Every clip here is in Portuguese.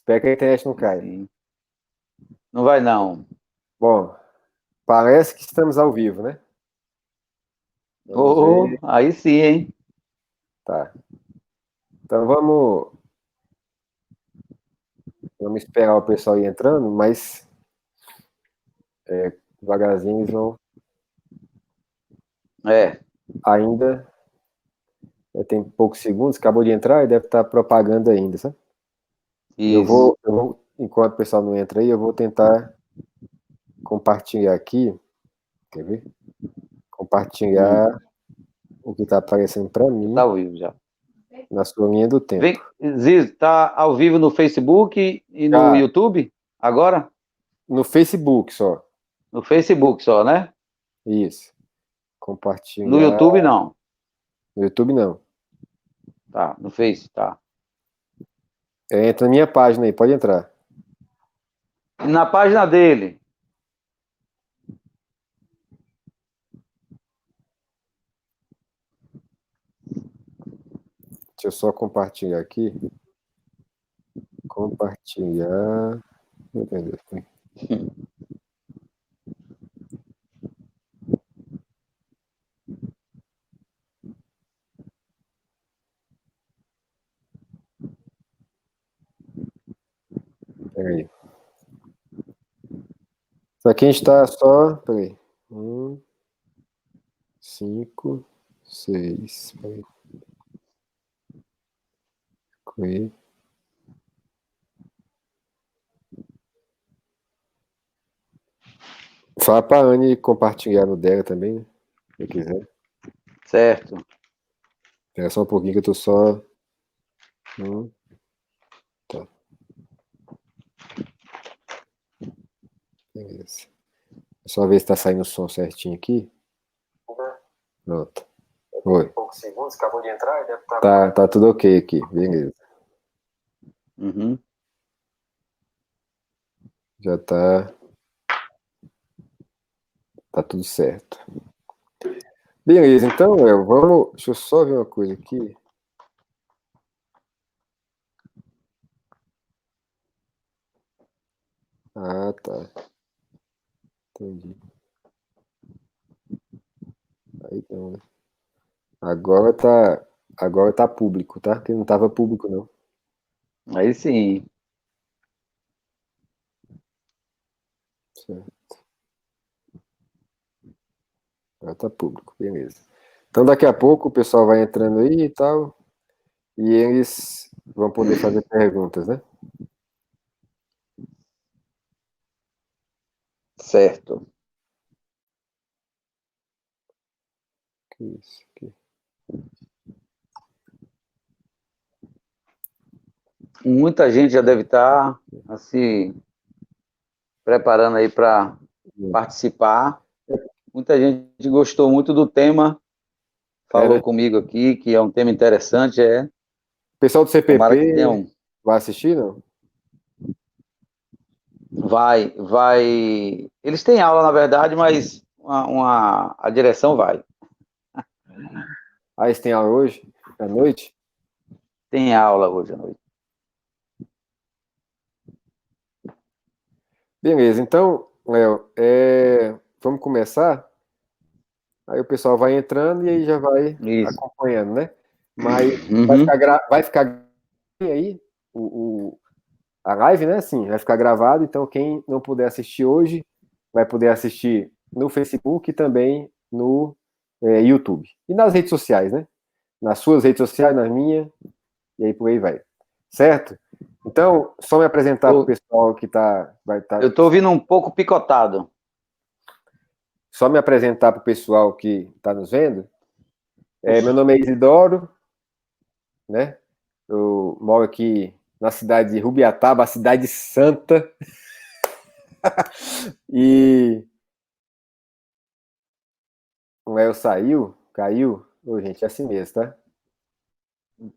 Espero que a internet não caia. Sim. Não vai, não. Bom, parece que estamos ao vivo, né? Vamos ver. Aí sim, hein? Tá. Então vamos esperar o pessoal ir entrando, mas devagarzinho eles vão É, ainda. Tem poucos segundos, acabou de entrar e deve estar propagando ainda, sabe? isso. Enquanto o pessoal não entra aí, eu vou tentar compartilhar aqui. Quer ver? Compartilhar o que está aparecendo para mim Tá ao vivo já. na sua linha do tempo. Vem, Ziz, tá ao vivo no Facebook e no Ah, YouTube? Agora? no Facebook só. No Facebook só, né? Isso. No Compartilhar. YouTube não. No YouTube não. Tá, no Face, tá. Entra na minha página aí, pode entrar. E na página dele. Deixa eu só compartilhar aqui. Compartilhar. Meu Deus. Peraí. Isso aqui a gente está só. Peraí. 5, 6. Peraí. Peraí. Fala pra Anne compartilhar no dela também, né? Se quiser. Certo. Espera só um pouquinho que eu tô só. Tá. Beleza. Só ver se tá saindo o som certinho aqui. Pronto. Oi. Poucos segundos, acabou de entrar e deve estar. Tá tudo ok aqui, beleza. Uhum. Já tá. Tá tudo certo. Beleza, então, vamos. Deixa eu só ver uma coisa aqui. Ah, tá. Entendi. Aí não, né? Agora tá público, tá? Porque não tava público, não. Aí sim. Certo. Agora tá público, beleza. Então daqui a pouco o pessoal vai entrando aí e tal. E eles vão poder fazer perguntas, né? Certo. Isso aqui. Muita gente já deve estar assim preparando aí para participar. Muita gente gostou muito do tema, É, falou né? comigo aqui que é um tema interessante, O pessoal do Tomara que CPP tenham. vai assistir, não? Vai. Eles têm aula, na verdade, mas a direção vai. Ah, eles têm aula hoje, à noite? Tem aula hoje à noite. Beleza, então, Léo, vamos começar? Aí o pessoal vai entrando e aí já vai Isso. acompanhando, né? Mas Uhum. vai ficar aí a live, né? Sim, vai ficar gravado, então quem não puder assistir hoje vai poder assistir no Facebook e também no YouTube. E nas redes sociais, né? Nas suas redes sociais, nas minhas, e aí por aí vai. Certo? Então, só me apresentar para o pessoal que vai estar. Eu estou ouvindo um pouco picotado. Só me apresentar para o pessoal que está nos vendo. Meu nome é Isidoro, né? Eu moro aqui na cidade de Rubiataba, a cidade santa. E o Léo caiu. Ô, gente, é assim mesmo, tá?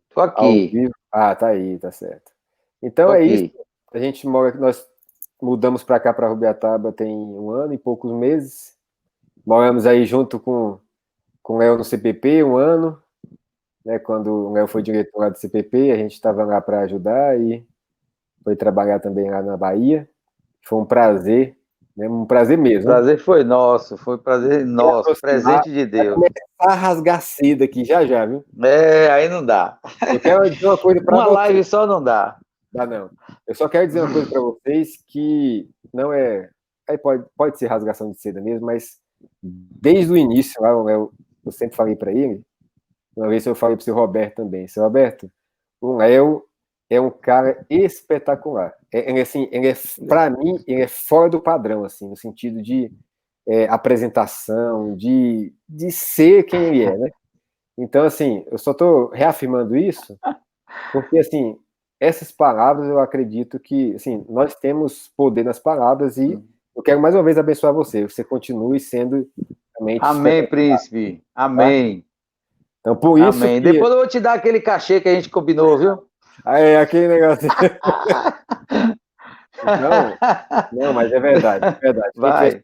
Estou Ao aqui. vivo. Ah, tá aí, tá certo. Então Estou é isso. aqui. Nós mudamos para cá, para Rubiataba, tem 1 ano e poucos meses. Moramos aí junto com o Léo no CPP, 1 ano, né? Quando o Léo foi diretor lá do CPP, a gente estava lá para ajudar e foi trabalhar também lá na Bahia. Foi um prazer, né? Um prazer mesmo. Prazer foi nosso, foi prazer nosso, presente de Deus. Vai começar a rasgar seda aqui já, viu? Aí não dá. Eu quero dizer uma coisa para vocês. Uma live só não dá. Dá não. Eu só quero dizer uma coisa para vocês que não é... Aí pode ser rasgação de seda mesmo, mas desde o início, eu sempre falei para ele, uma vez eu falei para o seu Roberto também, seu Roberto, o Léo é um cara espetacular. Assim, para mim, ele é fora do padrão, assim, no sentido de apresentação, de ser quem ele é, né? Então, assim, eu só estou reafirmando isso, porque, assim, essas palavras, eu acredito que, assim, nós temos poder nas palavras e eu quero mais uma vez abençoar você continue sendo realmente... Amém, príncipe. Amém. Tá? Então, por isso Amém. que... Depois eu vou te dar aquele cachê que a gente combinou, viu? Aquele negócio... Não, mas é verdade. Vai.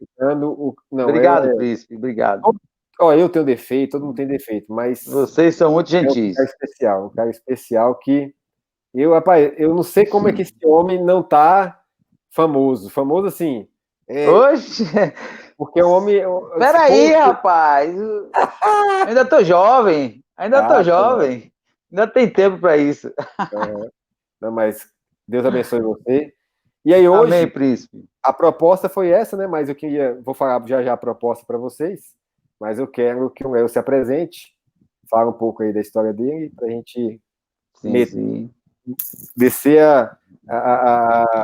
Obrigado, príncipe, obrigado. Eu tenho defeito, todo mundo tem defeito, mas... Vocês são muito gentis. Um cara especial que... Rapaz, eu não sei como é que esse homem não tá famoso. Famoso, assim... Oxe! Porque o homem... Peraí, rapaz! Ainda tô jovem. Ainda tem tempo para isso. Não, mas Deus abençoe você. E aí hoje... Amém, príncipe. A proposta foi essa, né? Mas vou falar já a proposta para vocês, mas eu quero que o Léo se apresente, fale um pouco aí da história dele, para a gente descer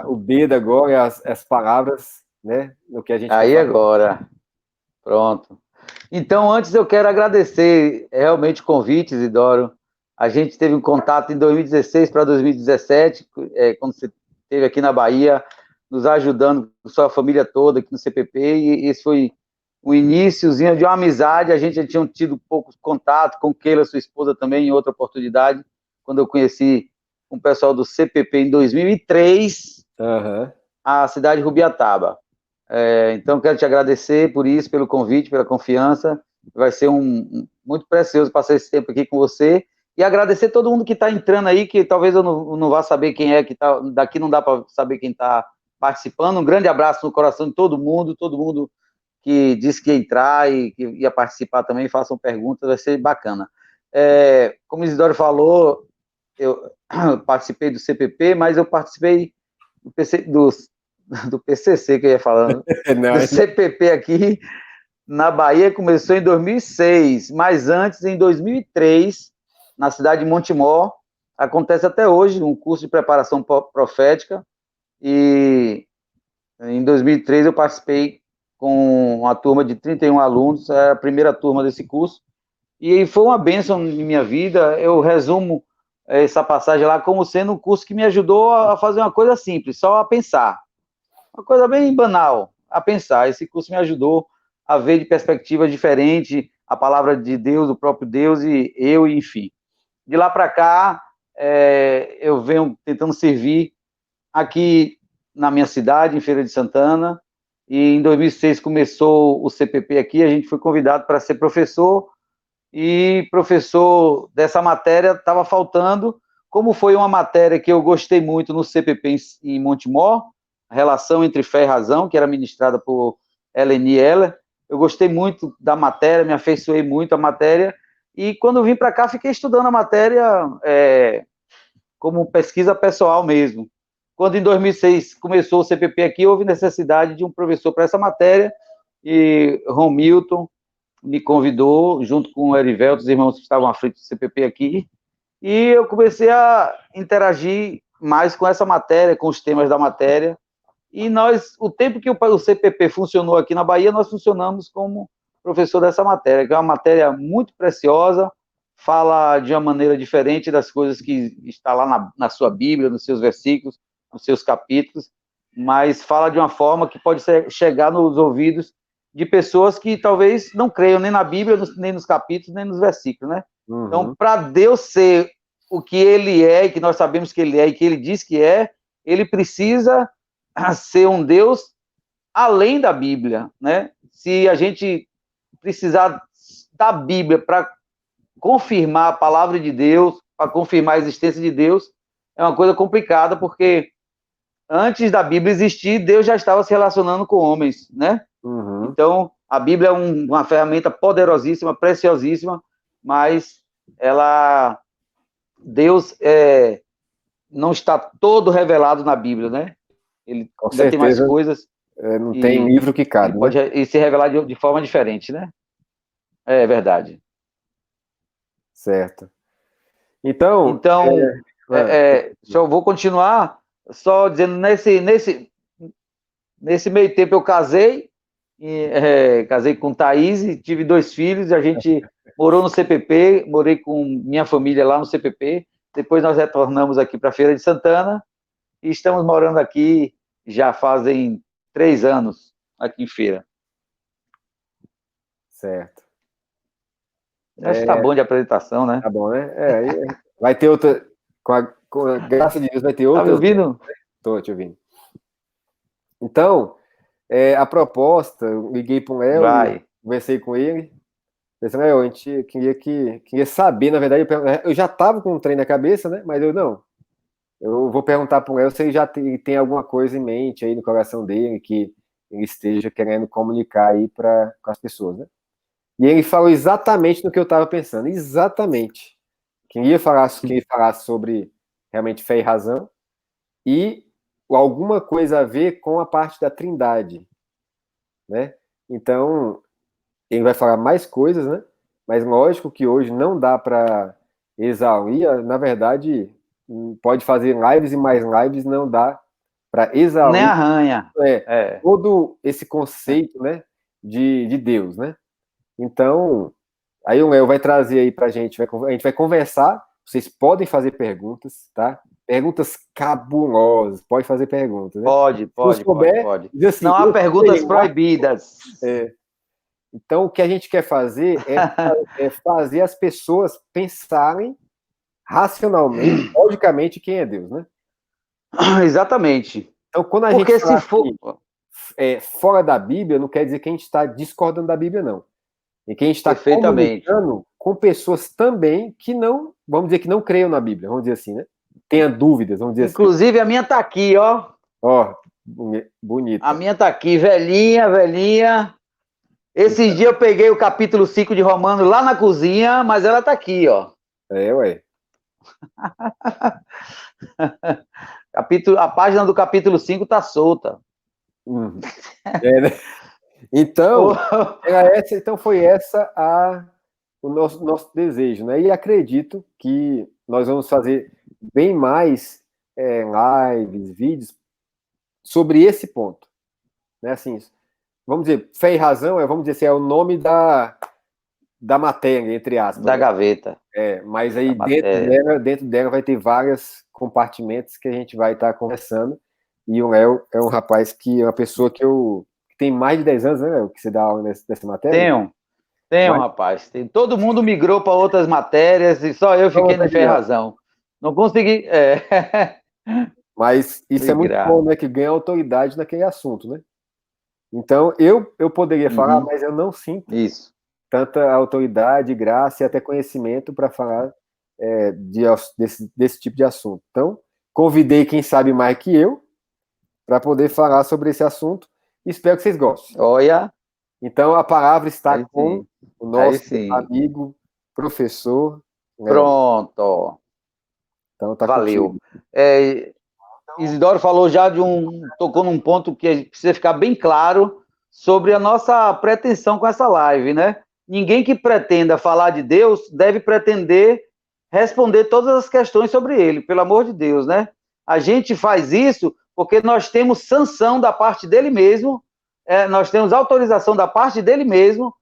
o dedo agora, as palavras, né? No que a gente aí agora. Pronto. Então, antes eu quero agradecer realmente o convite, Isidoro. A gente teve um contato em 2016 para 2017, quando você esteve aqui na Bahia, nos ajudando, com sua família toda aqui no CPP, e esse foi o iniciozinho de uma amizade. A gente já tinha tido pouco contato com Keila, sua esposa, também, em outra oportunidade, quando eu conheci um pessoal do CPP em 2003, a cidade de Rubiataba. Então, quero te agradecer por isso, pelo convite, pela confiança. Vai ser muito precioso passar esse tempo aqui com você. E agradecer todo mundo que está entrando aí, que talvez eu não vá saber quem é, que tá, daqui não dá para saber quem está participando. Um grande abraço no coração de todo mundo que disse que ia entrar e que ia participar também, façam perguntas, vai ser bacana. Como o Isidoro falou, eu participei do CPP, mas eu participei do PCC, que eu ia falando, do CPP aqui na Bahia, começou em 2006, mas antes, em 2003, na cidade de Montemor, acontece até hoje um curso de preparação profética, e em 2003 eu participei com uma turma de 31 alunos, a primeira turma desse curso, e foi uma bênção em minha vida. Eu resumo essa passagem lá como sendo um curso que me ajudou a fazer uma coisa simples, só a pensar, uma coisa bem banal, a pensar. Esse curso me ajudou a ver de perspectiva diferente a palavra de Deus, o próprio Deus e eu, enfim. De lá para cá, eu venho tentando servir aqui na minha cidade, em Feira de Santana, e em 2006 começou o CPP aqui, a gente foi convidado para ser professor, e professor dessa matéria estava faltando. Como foi uma matéria que eu gostei muito no CPP em Montemor, a relação entre fé e razão, que era ministrada por Eleni Heller, eu gostei muito da matéria, me afeiçoei muito à matéria, e quando vim para cá, fiquei estudando a matéria como pesquisa pessoal mesmo. Quando em 2006 começou o CPP aqui, houve necessidade de um professor para essa matéria, e Romilton me convidou, junto com o Erivelto, os irmãos que estavam à frente do CPP aqui, e eu comecei a interagir mais com essa matéria, com os temas da matéria, e o tempo que o CPP funcionou aqui na Bahia, nós funcionamos como professor dessa matéria, que é uma matéria muito preciosa, fala de uma maneira diferente das coisas que está lá na sua Bíblia, nos seus versículos, nos seus capítulos, mas fala de uma forma que pode chegar nos ouvidos de pessoas que talvez não creiam nem na Bíblia, nem nos capítulos, nem nos versículos, né? Então, para Deus ser o que Ele é, e que nós sabemos que Ele é, e que Ele diz que é, Ele precisa ser um Deus além da Bíblia, né? Se a gente precisar da Bíblia para confirmar a palavra de Deus, para confirmar a existência de Deus, é uma coisa complicada, porque antes da Bíblia existir, Deus já estava se relacionando com homens, né? Uhum. Então, a Bíblia é uma ferramenta poderosíssima, preciosíssima, mas Deus não está todo revelado na Bíblia, né? Ele Com ainda tem mais certeza, coisas não tem e livro que ele cabe, pode né? se revelar de forma diferente, né? É verdade. Certo. Então, Então, ah, só vou continuar só dizendo, nesse meio tempo eu casei, casei com Thaís, tive 2 filhos, a gente morou no CPP, morei com minha família lá no CPP, depois nós retornamos aqui para Feira de Santana, e estamos morando aqui já fazem 3 anos, aqui em Feira. certo. Acho que tá bom de apresentação, né? Tá bom, né? Vai ter outra, com a graça de Deus, vai ter Tá me outras. ouvindo? Estou te ouvindo. Então, a proposta, eu liguei para o Léo e Vai. conversei com ele. Pensei, Léo, a gente queria saber, na verdade, eu já estava com um trem na cabeça, né? Mas eu vou perguntar para o Léo se ele já tem alguma coisa em mente aí no coração dele que ele esteja querendo comunicar aí com as pessoas, né? E ele falou exatamente no que eu estava pensando, exatamente. Queria falar sobre realmente fé e razão e alguma coisa a ver com a parte da Trindade, né? Então, ele vai falar mais coisas, né? Mas lógico que hoje não dá para exaurir, na verdade, pode fazer lives e mais lives, não dá para Nem exaurir arranha. É. todo esse conceito, né, de Deus, né? Então, aí o Léo vai trazer aí pra gente, a gente vai conversar, vocês podem fazer perguntas, tá? Perguntas cabulosas, pode fazer perguntas, né? Pode, Se não pode, pode, souber, pode. diz assim, Não há eu perguntas sei lá. proibidas. Então, o que a gente quer fazer é fazer as pessoas pensarem racionalmente, logicamente, quem é Deus, né? Exatamente. Então, quando a gente Porque se fala for. assim, fora da Bíblia, não quer dizer que a gente está discordando da Bíblia, não. E que a gente está Perfeitamente. comunicando com pessoas também que não, vamos dizer que não creiam na Bíblia, vamos dizer assim, né? Tenha dúvidas, vamos dizer assim. Inclusive, a minha tá aqui, ó. Ó, A bonita. minha tá aqui, velhinha, velhinha. Esses dias eu peguei o capítulo 5 de Romanos lá na cozinha, mas ela tá aqui, ó. Ué. A página do capítulo 5 tá solta. Né? Então, foi essa o nosso desejo, né? E acredito que nós vamos fazer bem mais lives, vídeos sobre esse ponto, né? Assim, vamos dizer, fé e razão vamos dizer assim, é o nome da matéria, entre aspas, Da né? gaveta. Mas aí Da matéria. dentro dela vai ter vários compartimentos que a gente vai estar conversando. E o Léo é um rapaz que é uma pessoa que tem mais de 10 anos, né, Léo, que você dá aula nessa matéria? Tenho, Mas, rapaz. Todo mundo migrou para outras matérias e só eu fiquei no Fé e Razão. Não consegui. Mas isso é muito Migrar. bom, né? Que ganha autoridade naquele assunto, né? Então, eu poderia falar, mas eu não sinto Isso. tanta autoridade, graça e até conhecimento para falar desse tipo de assunto. Então, convidei quem sabe mais que eu para poder falar sobre esse assunto. Espero que vocês gostem. Olha. Então, a palavra está com o nosso amigo, professor Léo. Pronto. Então, tá Valeu. contigo. Isidoro falou já tocou num ponto que precisa ficar bem claro sobre a nossa pretensão com essa live, né? Ninguém que pretenda falar de Deus deve pretender responder todas as questões sobre ele, pelo amor de Deus, né? A gente faz isso porque nós temos sanção da parte dele mesmo, nós temos autorização da parte dele mesmo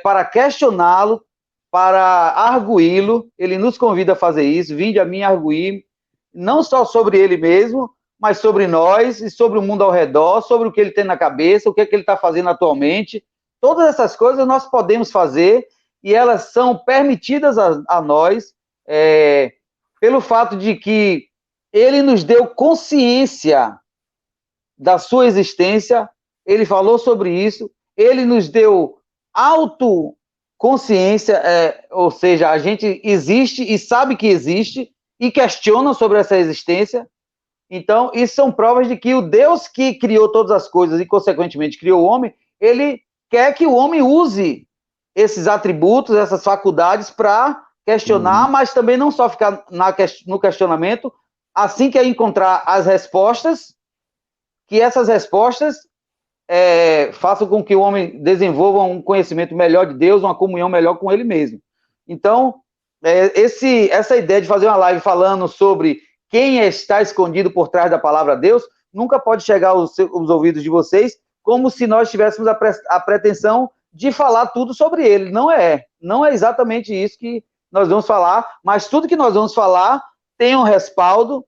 para questioná-lo, para arguí-lo. Ele nos convida a fazer isso, vinde a mim arguir, não só sobre ele mesmo, mas sobre nós e sobre o mundo ao redor, sobre o que ele tem na cabeça, o que ele está fazendo atualmente. Todas essas coisas nós podemos fazer e elas são permitidas a nós pelo fato de que ele nos deu consciência da sua existência, ele falou sobre isso, ele nos deu autoconsciência, ou seja, a gente existe e sabe que existe e questiona sobre essa existência. Então, isso são provas de que o Deus que criou todas as coisas e, consequentemente, criou o homem, ele quer que o homem use esses atributos, essas faculdades para questionar, mas também não só ficar no questionamento, assim que encontrar as respostas, que essas respostas façam com que o homem desenvolva um conhecimento melhor de Deus, uma comunhão melhor com ele mesmo. Então, essa ideia de fazer uma live falando sobre quem está escondido por trás da palavra Deus, nunca pode chegar aos ouvidos de vocês como se nós tivéssemos a pretensão de falar tudo sobre ele. Não é exatamente isso que nós vamos falar, mas tudo que nós vamos falar tem um respaldo,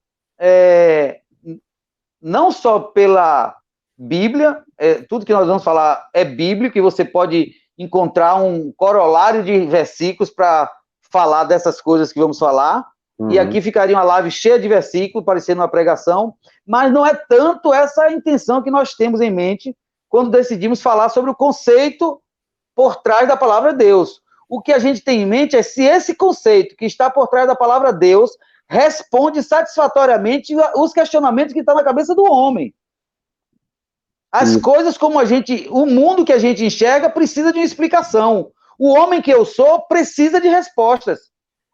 não só pela Bíblia, tudo que nós vamos falar é bíblico, e você pode encontrar um corolário de versículos para falar dessas coisas que vamos falar, e aqui ficaria uma live cheia de versículos, parecendo uma pregação, mas não é tanto essa a intenção que nós temos em mente quando decidimos falar sobre o conceito por trás da palavra Deus. O que a gente tem em mente é se esse conceito que está por trás da palavra Deus responde satisfatoriamente os questionamentos que estão na cabeça do homem. As coisas como o mundo que a gente enxerga precisa de uma explicação. O homem que eu sou precisa de respostas.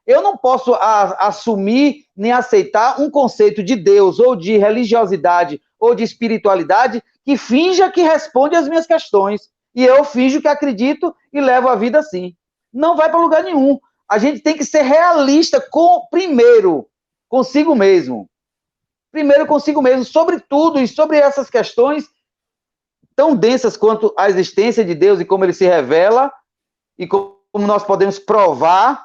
Eu não posso assumir nem aceitar um conceito de Deus, ou de religiosidade, ou de espiritualidade, que finja que responde às minhas questões. E eu finjo que acredito e levo a vida assim. Não vai para lugar nenhum. A gente tem que ser realista primeiro consigo mesmo. Primeiro consigo mesmo, sobre tudo e sobre essas questões tão densas quanto a existência de Deus e como ele se revela, e como nós podemos provar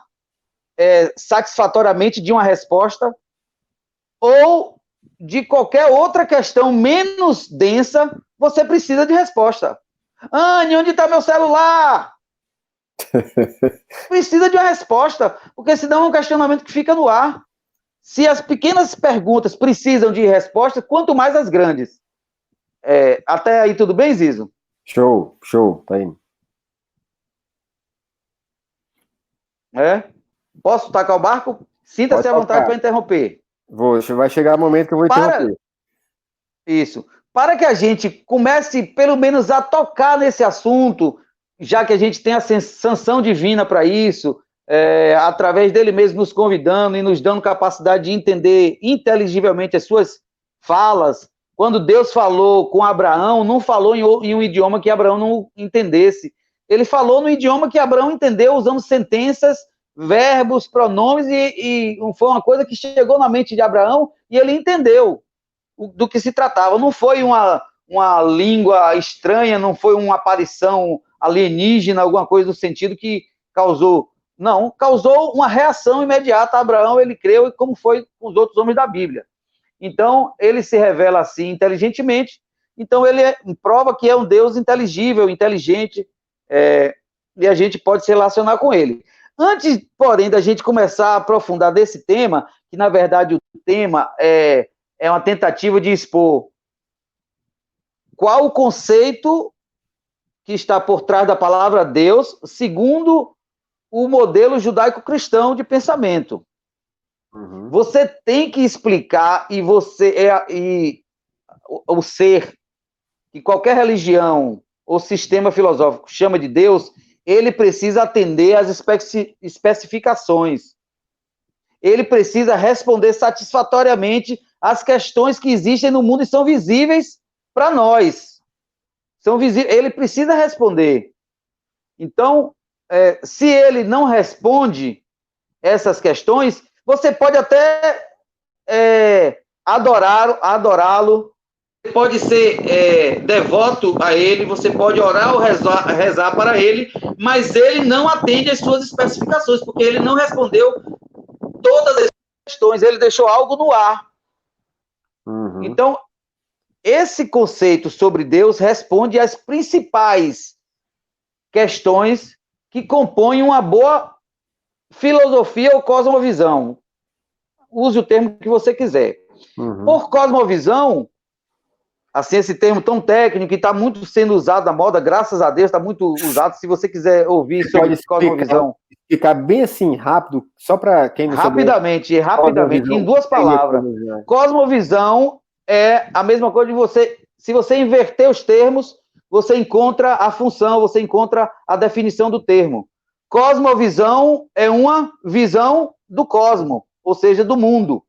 satisfatoriamente de uma resposta, ou de qualquer outra questão menos densa, você precisa de resposta. Anne, onde está meu celular? Precisa de uma resposta, porque senão é um questionamento que fica no ar. Se as pequenas perguntas precisam de resposta, quanto mais as grandes. Até aí tudo bem, Zizo? Show, tá indo. Posso tacar o barco? Sinta-se à vontade para interromper. Vai chegar o momento que eu vou interromper. Isso. Para que a gente comece, pelo menos, a tocar nesse assunto, já que a gente tem a sanção divina para isso, através dele mesmo nos convidando e nos dando capacidade de entender inteligivelmente as suas falas. Quando Deus falou com Abraão, não falou em um idioma que Abraão não entendesse. Ele falou no idioma que Abraão entendeu, usando sentenças, verbos, pronomes, e foi uma coisa que chegou na mente de Abraão e ele entendeu do que se tratava. Não foi uma língua estranha, não foi uma aparição alienígena, alguma coisa do sentido que causou. Não, causou uma reação imediata a Abraão, ele creu, como foi com os outros homens da Bíblia. Então, ele se revela assim inteligentemente, então ele prova que é um Deus inteligível, inteligente, e a gente pode se relacionar com ele. Antes, porém, da gente começar a aprofundar desse tema, que na verdade o tema é uma tentativa de expor qual o conceito que está por trás da palavra Deus, segundo o modelo judaico-cristão de pensamento. Você tem que explicar, e o ser que qualquer religião ou sistema filosófico chama de Deus, ele precisa atender às especificações. Ele precisa responder satisfatoriamente às questões que existem no mundo e são visíveis para nós. Ele precisa responder. Então, se ele não responde essas questões, você pode até adorá-lo, pode ser devoto a ele, você pode orar ou rezar para ele, mas ele não atende às suas especificações, porque ele não respondeu todas as questões, ele deixou algo no ar. Então, esse conceito sobre Deus responde às principais questões que compõem uma boa filosofia ou cosmovisão. Use o termo que você quiser. Por cosmovisão, assim, esse termo tão técnico que está muito sendo usado na moda, graças a Deus, está muito usado. Se você quiser ouvir sobre cosmovisão. Explicar bem assim, rápido, só para quem não sabe. Rapidamente, em 2 palavras. Cosmovisão é a mesma coisa de você. Se você inverter os termos, você encontra a função, você encontra a definição do termo. Cosmovisão é uma visão do cosmo, ou seja, do mundo.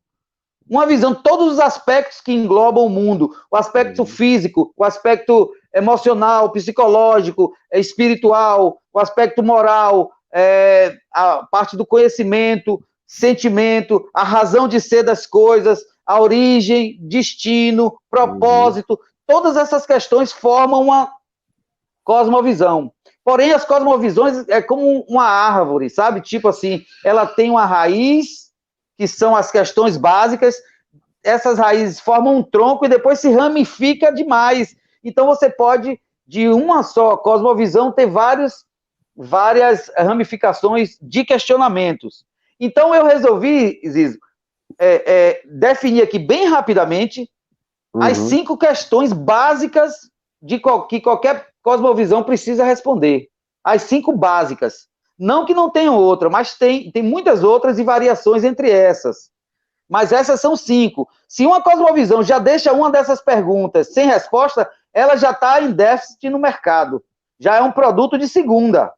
Uma visão, todos os aspectos que englobam o mundo, o aspecto físico, o aspecto emocional, psicológico, espiritual, o aspecto moral, a parte do conhecimento, sentimento, a razão de ser das coisas, a origem, destino, propósito, todas essas questões formam uma cosmovisão. Porém, as cosmovisões é como uma árvore, sabe? Tipo assim, ela tem uma raiz, que são as questões básicas, essas raízes formam um tronco e depois se ramifica demais. Então, você pode, de uma só cosmovisão, ter várias ramificações de questionamentos. Então, eu resolvi, Zizo, definir aqui bem rapidamente as 5 questões básicas que qualquer cosmovisão precisa responder. As 5 básicas. Não que não tenham outra, mas tem muitas outras e variações entre essas. Mas essas são 5. Se uma cosmovisão já deixa uma dessas perguntas sem resposta, ela já está em déficit no mercado. Já é um produto de segunda.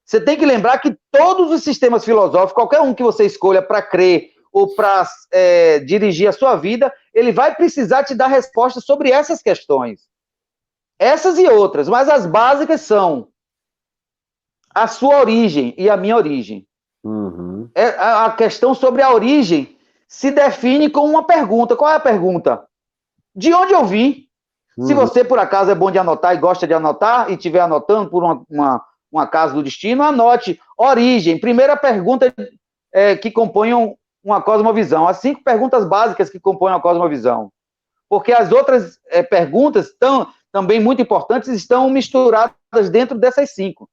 Você tem que lembrar que todos os sistemas filosóficos, qualquer um que você escolha para crer ou para dirigir a sua vida, ele vai precisar te dar respostas sobre essas questões. Essas e outras, mas as básicas são a sua origem e a minha origem. A questão sobre a origem se define com uma pergunta. Qual é a pergunta? De onde eu vim? Se você, por acaso, é bom de anotar e gosta de anotar, e estiver anotando por um acaso do destino, anote origem. Primeira pergunta que compõe uma cosmovisão. As 5 perguntas básicas que compõem a cosmovisão. Porque as outras perguntas, também muito importantes, estão misturadas dentro dessas 5.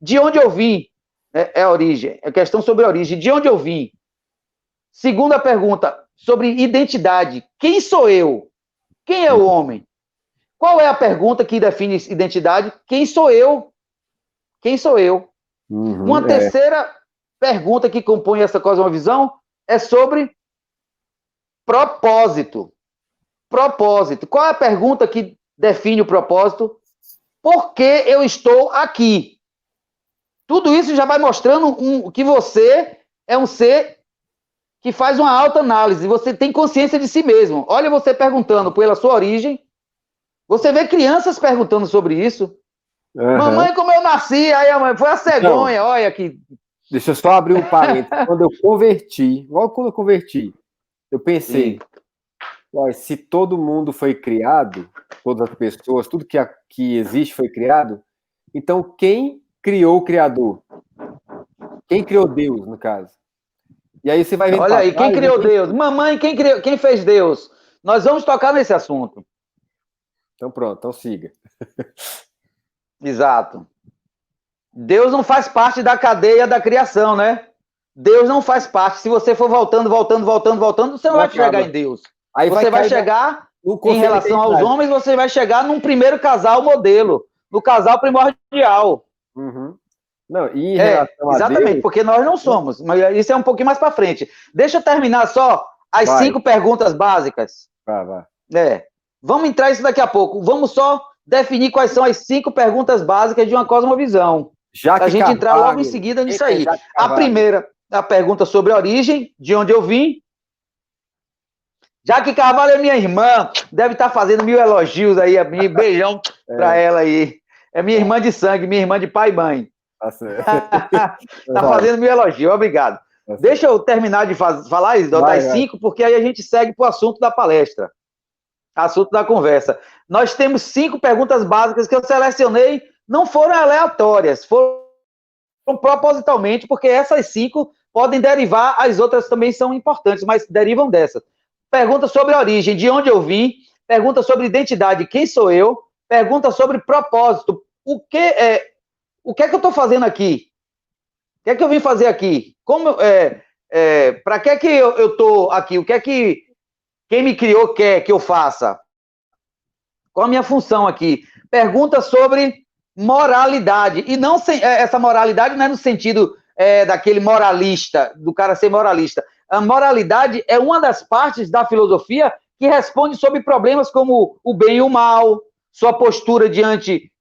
De onde eu vim? É a origem. É questão sobre a origem. De onde eu vim? Segunda pergunta, sobre identidade. Quem sou eu? Quem é o homem? Qual é a pergunta que define identidade? Quem sou eu? Quem sou eu? Uma terceira pergunta que compõe essa cosmovisão é sobre propósito. Propósito. Qual é a pergunta que define o propósito? Por que eu estou aqui? Tudo isso já vai mostrando que você é um ser que faz uma autoanálise. Você tem consciência de si mesmo. Olha você perguntando pela sua origem. Você vê crianças perguntando sobre isso. Mamãe, como eu nasci? Aí a mãe, foi a cegonha, então, olha aqui. Deixa eu só abrir um parênteses. Quando eu converti, logo quando eu converti, eu pensei, se todo mundo foi criado, todas as pessoas, tudo que existe foi criado, então quem criou o Criador? Quem criou Deus, no caso? E aí você vai ver. Olha aí, quem criou Deus? Mamãe, quem fez Deus? Nós vamos tocar nesse assunto. Então pronto, então siga. Exato. Deus não faz parte da cadeia da criação, né? Deus não faz parte. Se você for voltando, você não vai chegar em Deus. Aí você vai chegar, em relação aos homens, você vai chegar num primeiro casal modelo, no casal primordial. Não, e em relação a exatamente, Deus, porque nós não somos. Mas isso é um pouquinho mais para frente. Deixa eu terminar só as 5 perguntas básicas. Vai. Vamos entrar nisso daqui a pouco. Vamos só definir quais são as 5 perguntas básicas de uma cosmovisão. Para a gente entrar logo em seguida nisso aí. A primeira, a pergunta sobre a origem, de onde eu vim. Jaque Carvalho é minha irmã, deve estar fazendo 1000 elogios aí a mim. Beijão para ela aí. É minha irmã de sangue, minha irmã de pai e mãe. Tá fazendo 1000 elogios, obrigado. Deixa eu terminar de falar isso, das 5, porque aí a gente segue para o assunto da palestra. Assunto da conversa. Nós temos 5 perguntas básicas que eu selecionei, não foram aleatórias, foram propositalmente, porque essas 5 podem derivar, as outras também são importantes, mas derivam dessas. Pergunta sobre a origem, de onde eu vim. Pergunta sobre identidade, quem sou eu. Pergunta sobre propósito, o que é que eu estou fazendo aqui? O que é que eu vim fazer aqui? Para que eu estou aqui? O que é que quem me criou quer que eu faça? qual a minha função aqui? Pergunta sobre moralidade. E não essa moralidade não é no sentido daquele moralista, do cara ser moralista. A moralidade é uma das partes da filosofia que responde sobre problemas como o bem e o mal, sua postura diante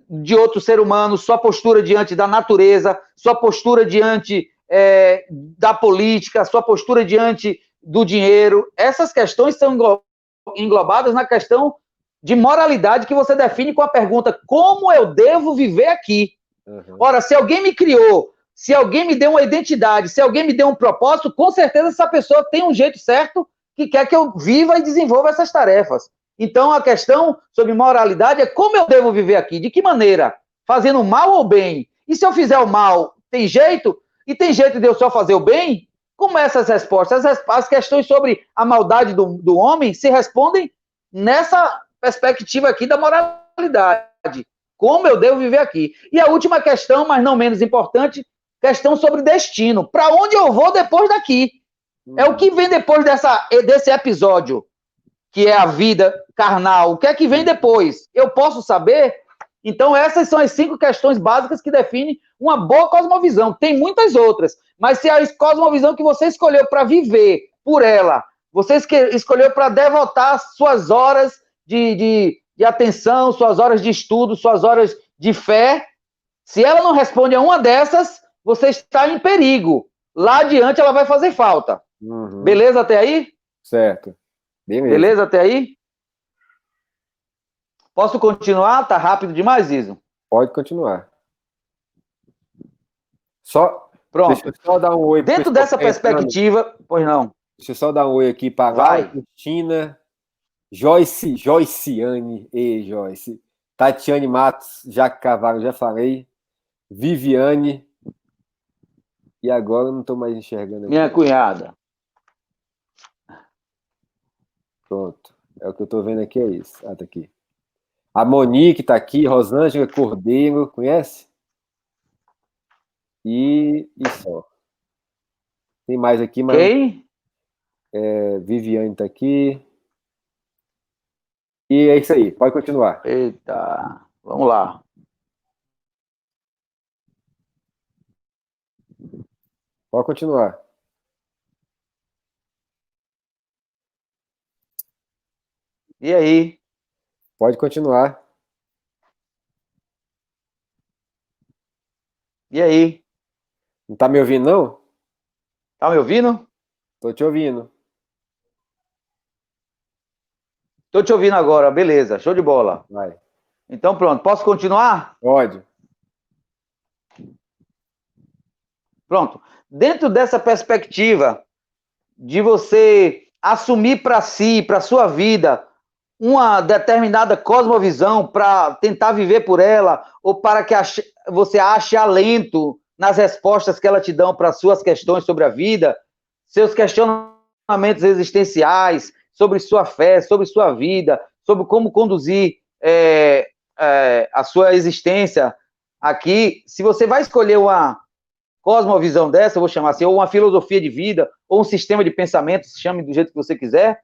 de outro ser humano, sua postura diante da natureza, sua postura diante da política, sua postura diante do dinheiro. Essas questões são englobadas na questão de moralidade que você define com a pergunta: como eu devo viver aqui? Uhum. Ora, se alguém me criou, se alguém me deu uma identidade, se alguém me deu um propósito, com certeza essa pessoa tem um jeito certo que quer que eu viva e desenvolva essas tarefas. Então, a questão sobre moralidade é como eu devo viver aqui, de que maneira? Fazendo mal ou bem? E se eu fizer o mal, tem jeito? E tem jeito de eu só fazer o bem? Como essas respostas? As questões sobre a maldade do homem se respondem nessa perspectiva aqui da moralidade. Como eu devo viver aqui? E a última questão, mas não menos importante, questão sobre destino. Para onde eu vou depois daqui? É o que vem depois desse episódio, que é a vida carnal. O que é que vem depois? Eu posso saber? Então, essas são as 5 questões básicas que definem uma boa cosmovisão. Tem muitas outras, mas se a cosmovisão que você escolheu para viver por ela, você escolheu para devotar suas horas de atenção, suas horas de estudo, suas horas de fé, se ela não responde a uma dessas, você está em perigo. Lá adiante ela vai fazer falta. Uhum. Beleza até aí? Certo. Beleza até aí? Posso continuar? Tá rápido demais, Iso? Pode continuar. Pronto. Deixa eu só dar um oi. Dentro dessa perspectiva, pois não. Deixa eu só dar um oi aqui para a Cristina, Joyciane, Joyce, Tatiane Matos, Jaque Carvalho, já falei, Viviane, e agora eu não estou mais enxergando aqui. Minha cunhada. Pronto, é o que eu estou vendo aqui, é isso. Ah, tá aqui. A Monique está aqui, Rosângela Cordeiro, conhece? E só. Tem mais aqui, mas... Quem? Viviane está aqui. E é isso aí, pode continuar. Eita, vamos lá. Pode continuar. E aí? Pode continuar. E aí? Não tá me ouvindo, não? Tá me ouvindo? Tô te ouvindo. Tô te ouvindo agora, beleza, show de bola. Vai. Então pronto, posso continuar? Pode. Pronto. Dentro dessa perspectiva de você assumir para si, para sua vida, uma determinada cosmovisão para tentar viver por ela, ou para que você ache alento nas respostas que ela te dão para suas questões sobre a vida, seus questionamentos existenciais, sobre sua fé, sobre sua vida, sobre como conduzir a sua existência aqui. Se você vai escolher uma cosmovisão dessa, eu vou chamar assim, ou uma filosofia de vida, ou um sistema de pensamento, chame do jeito que você quiser,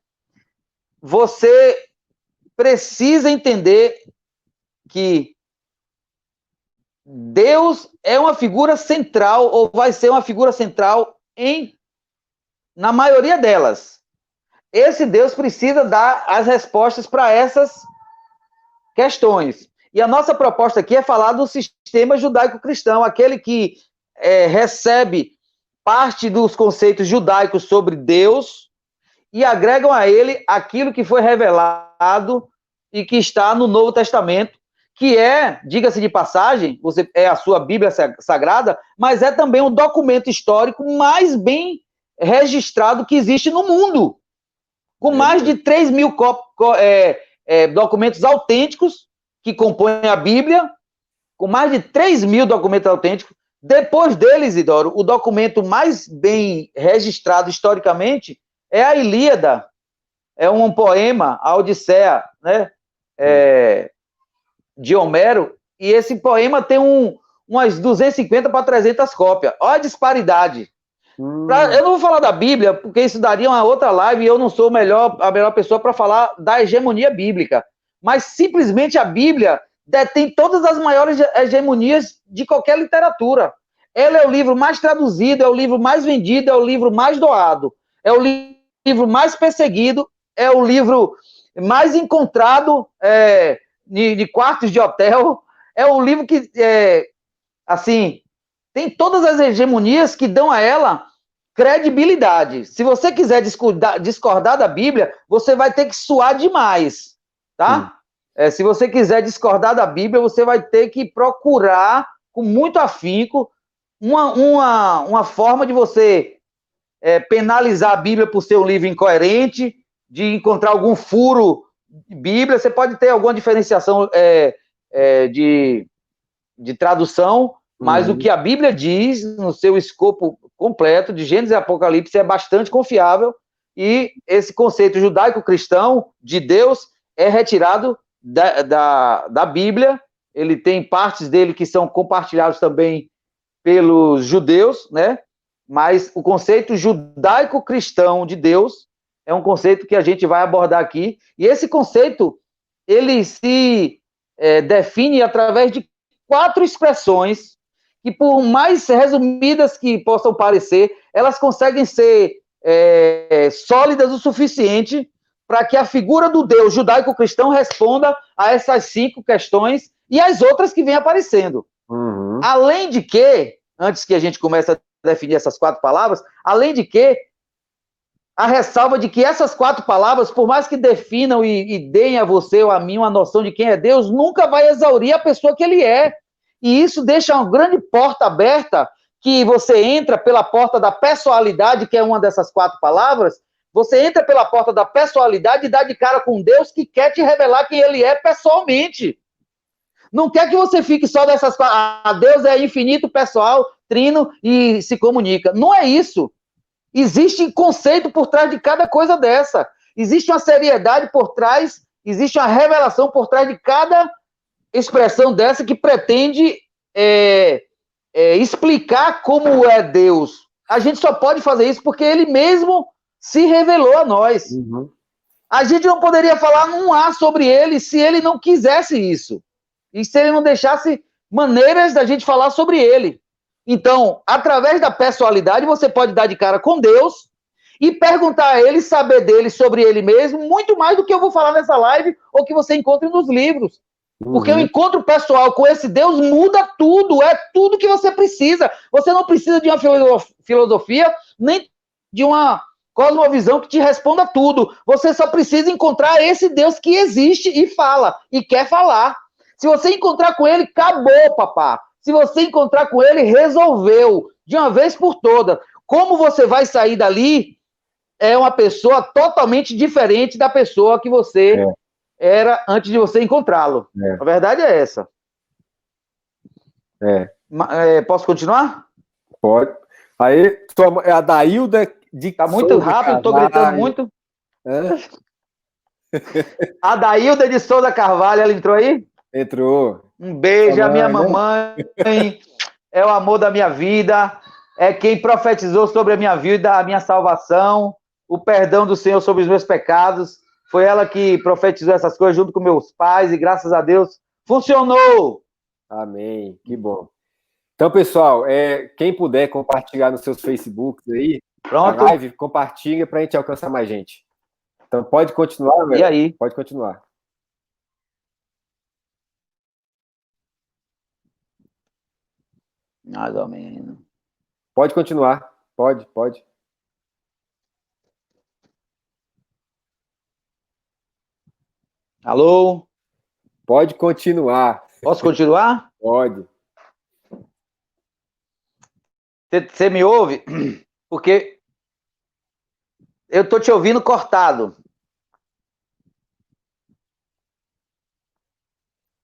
você precisa entender que Deus é uma figura central, ou vai ser uma figura central na maioria delas. Esse Deus precisa dar as respostas para essas questões. E a nossa proposta aqui é falar do sistema judaico-cristão, aquele que recebe parte dos conceitos judaicos sobre Deus e agregam a ele aquilo que foi revelado e que está no Novo Testamento, que diga-se de passagem, é a sua Bíblia Sagrada, mas é também o documento histórico mais bem registrado que existe no mundo, com mais de 3 mil documentos autênticos que compõem a Bíblia, com mais de 3 mil documentos autênticos. Depois dele, Isidoro, o documento mais bem registrado historicamente é a Ilíada, é um poema, a Odisseia, né, de Homero, e esse poema tem umas 250 para 300 cópias. Olha a disparidade. Eu não vou falar da Bíblia, porque isso daria uma outra live, e eu não sou a melhor pessoa para falar da hegemonia bíblica. mas simplesmente a Bíblia detém todas as maiores hegemonias de qualquer literatura. Ela é o livro mais traduzido, é o livro mais vendido, é o livro mais doado, é o livro mais perseguido, é o livro mais encontrado de quartos de hotel, é o livro que, assim, tem todas as hegemonias que dão a ela credibilidade. Se você quiser discordar da Bíblia, você vai ter que suar demais, tá? Se você quiser discordar da Bíblia, você vai ter que procurar, com muito afinco, uma forma de você penalizar a Bíblia por ser um livro incoerente, de encontrar algum furo de Bíblia. Você pode ter alguma diferenciação de tradução, mas o que a Bíblia diz, no seu escopo completo, de Gênesis e Apocalipse, é bastante confiável, e esse conceito judaico-cristão de Deus é retirado da Bíblia. Ele tem partes dele que são compartilhadas também pelos judeus, né? Mas o conceito judaico-cristão de Deus é um conceito que a gente vai abordar aqui, e esse conceito, ele se define através de 4 expressões que, por mais resumidas que possam parecer, elas conseguem ser sólidas o suficiente para que a figura do Deus judaico-cristão responda a essas 5 questões e as outras que vêm aparecendo. Além de que, antes que a gente comece a definir essas 4 palavras, além de que, a ressalva de que essas 4 palavras, por mais que definam e deem a você ou a mim uma noção de quem é Deus, nunca vai exaurir a pessoa que ele é. E isso deixa uma grande porta aberta, que você entra pela porta da pessoalidade, que é uma dessas 4 palavras, você entra pela porta da pessoalidade e dá de cara com Deus, que quer te revelar quem ele é pessoalmente. Não quer que você fique só dessas 4... Deus é infinito, pessoal, trino e se comunica. Não é isso. Existe conceito por trás de cada coisa dessa. Existe uma seriedade por trás, existe uma revelação por trás de cada expressão dessa que pretende explicar como é Deus. A gente só pode fazer isso porque ele mesmo se revelou a nós. A gente não poderia falar um A sobre ele se ele não quisesse isso. E se ele não deixasse maneiras da gente falar sobre ele. Então, através da pessoalidade, você pode dar de cara com Deus e perguntar a ele, saber dele, sobre ele mesmo, muito mais do que eu vou falar nessa live ou que você encontre nos livros. Porque o encontro pessoal com esse Deus muda tudo, é tudo que você precisa. Você não precisa de uma filosofia, nem de uma cosmovisão que te responda tudo. Você só precisa encontrar esse Deus que existe e fala, e quer falar. Se você encontrar com ele, acabou, papá. Se você encontrar com ele, resolveu, de uma vez por todas. Como você vai sair dali é uma pessoa totalmente diferente da pessoa que você era antes de você encontrá-lo. A verdade é essa. Posso continuar? Pode. Aí, é a Dailda de Tá muito Souza rápido, Carvalho. Tô gritando muito. A Dailda de Souza Carvalho, ela entrou aí? Entrou. Um beijo, a minha né? mamãe, é o amor da minha vida, é quem profetizou sobre a minha vida, a minha salvação, o perdão do Senhor sobre os meus pecados. Foi ela que profetizou essas coisas junto com meus pais e, graças a Deus, funcionou! Amém, que bom. Então, pessoal, quem puder compartilhar nos seus Facebooks aí, pronto, a live, compartilha para a gente alcançar mais gente. Então, pode continuar, velho? E aí? Pode continuar. Mais ou menos. Pode continuar. Pode. Alô? Pode continuar. Posso continuar? Pode. Você me ouve? Porque eu tô te ouvindo cortado.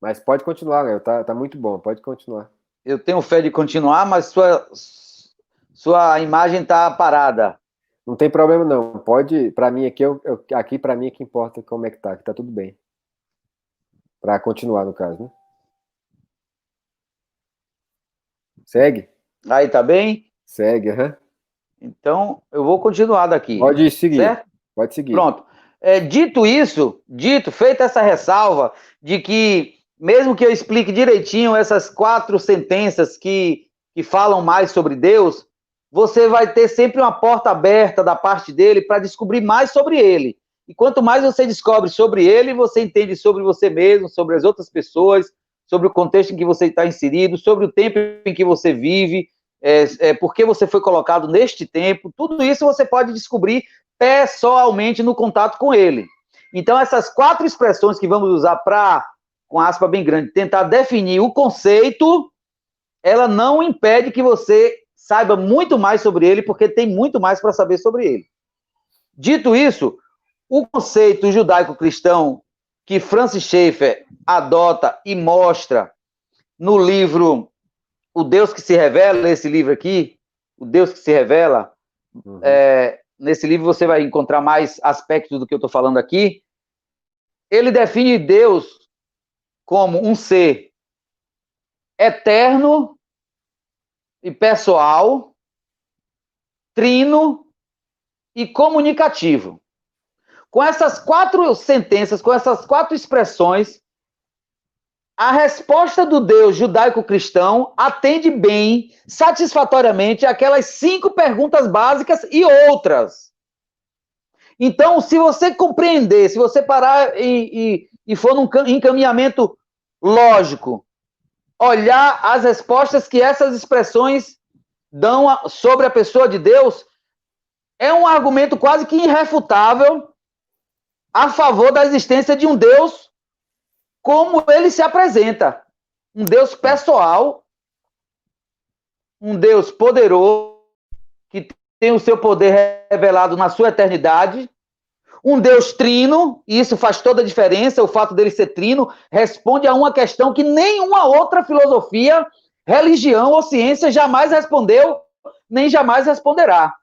Mas pode continuar, velho. Tá muito bom. Pode continuar. Eu tenho fé de continuar, mas sua imagem tá parada. Não tem problema, não. Pode, para mim aqui, aqui para mim é que importa como é que tá tudo bem. Para continuar, no caso, né? Segue? Aí, tá bem? Segue, aham. Então, eu vou continuar daqui. Pode seguir. Certo? Pode seguir. Pronto. feita essa ressalva de que, mesmo que eu explique direitinho essas 4 sentenças que falam mais sobre Deus, você vai ter sempre uma porta aberta da parte dele para descobrir mais sobre ele. E quanto mais você descobre sobre ele, você entende sobre você mesmo, sobre as outras pessoas, sobre o contexto em que você está inserido, sobre o tempo em que você vive, por que você foi colocado neste tempo. Tudo isso você pode descobrir pessoalmente no contato com ele. Então, essas 4 expressões que vamos usar para, com aspa bem grande, tentar definir o conceito, ela não impede que você saiba muito mais sobre ele, porque tem muito mais para saber sobre ele. Dito isso, o conceito judaico-cristão que Francis Schaeffer adota e mostra no livro O Deus que se Revela, esse livro aqui, O Deus que se Revela, nesse livro você vai encontrar mais aspectos do que eu estou falando aqui. Ele define Deus como um ser eterno e pessoal, trino e comunicativo. Com essas 4 sentenças, com essas 4 expressões, a resposta do Deus judaico-cristão atende bem, satisfatoriamente, aquelas 5 perguntas básicas e outras. Então, se você compreender, se você parar e for num encaminhamento lógico, olhar as respostas que essas expressões dão sobre a pessoa de Deus, é um argumento quase que irrefutável a favor da existência de um Deus como ele se apresenta. Um Deus pessoal, um Deus poderoso, que tem o seu poder revelado na sua eternidade, um Deus trino, e isso faz toda a diferença, o fato dele ser trino responde a uma questão que nenhuma outra filosofia, religião ou ciência jamais respondeu, nem jamais responderá.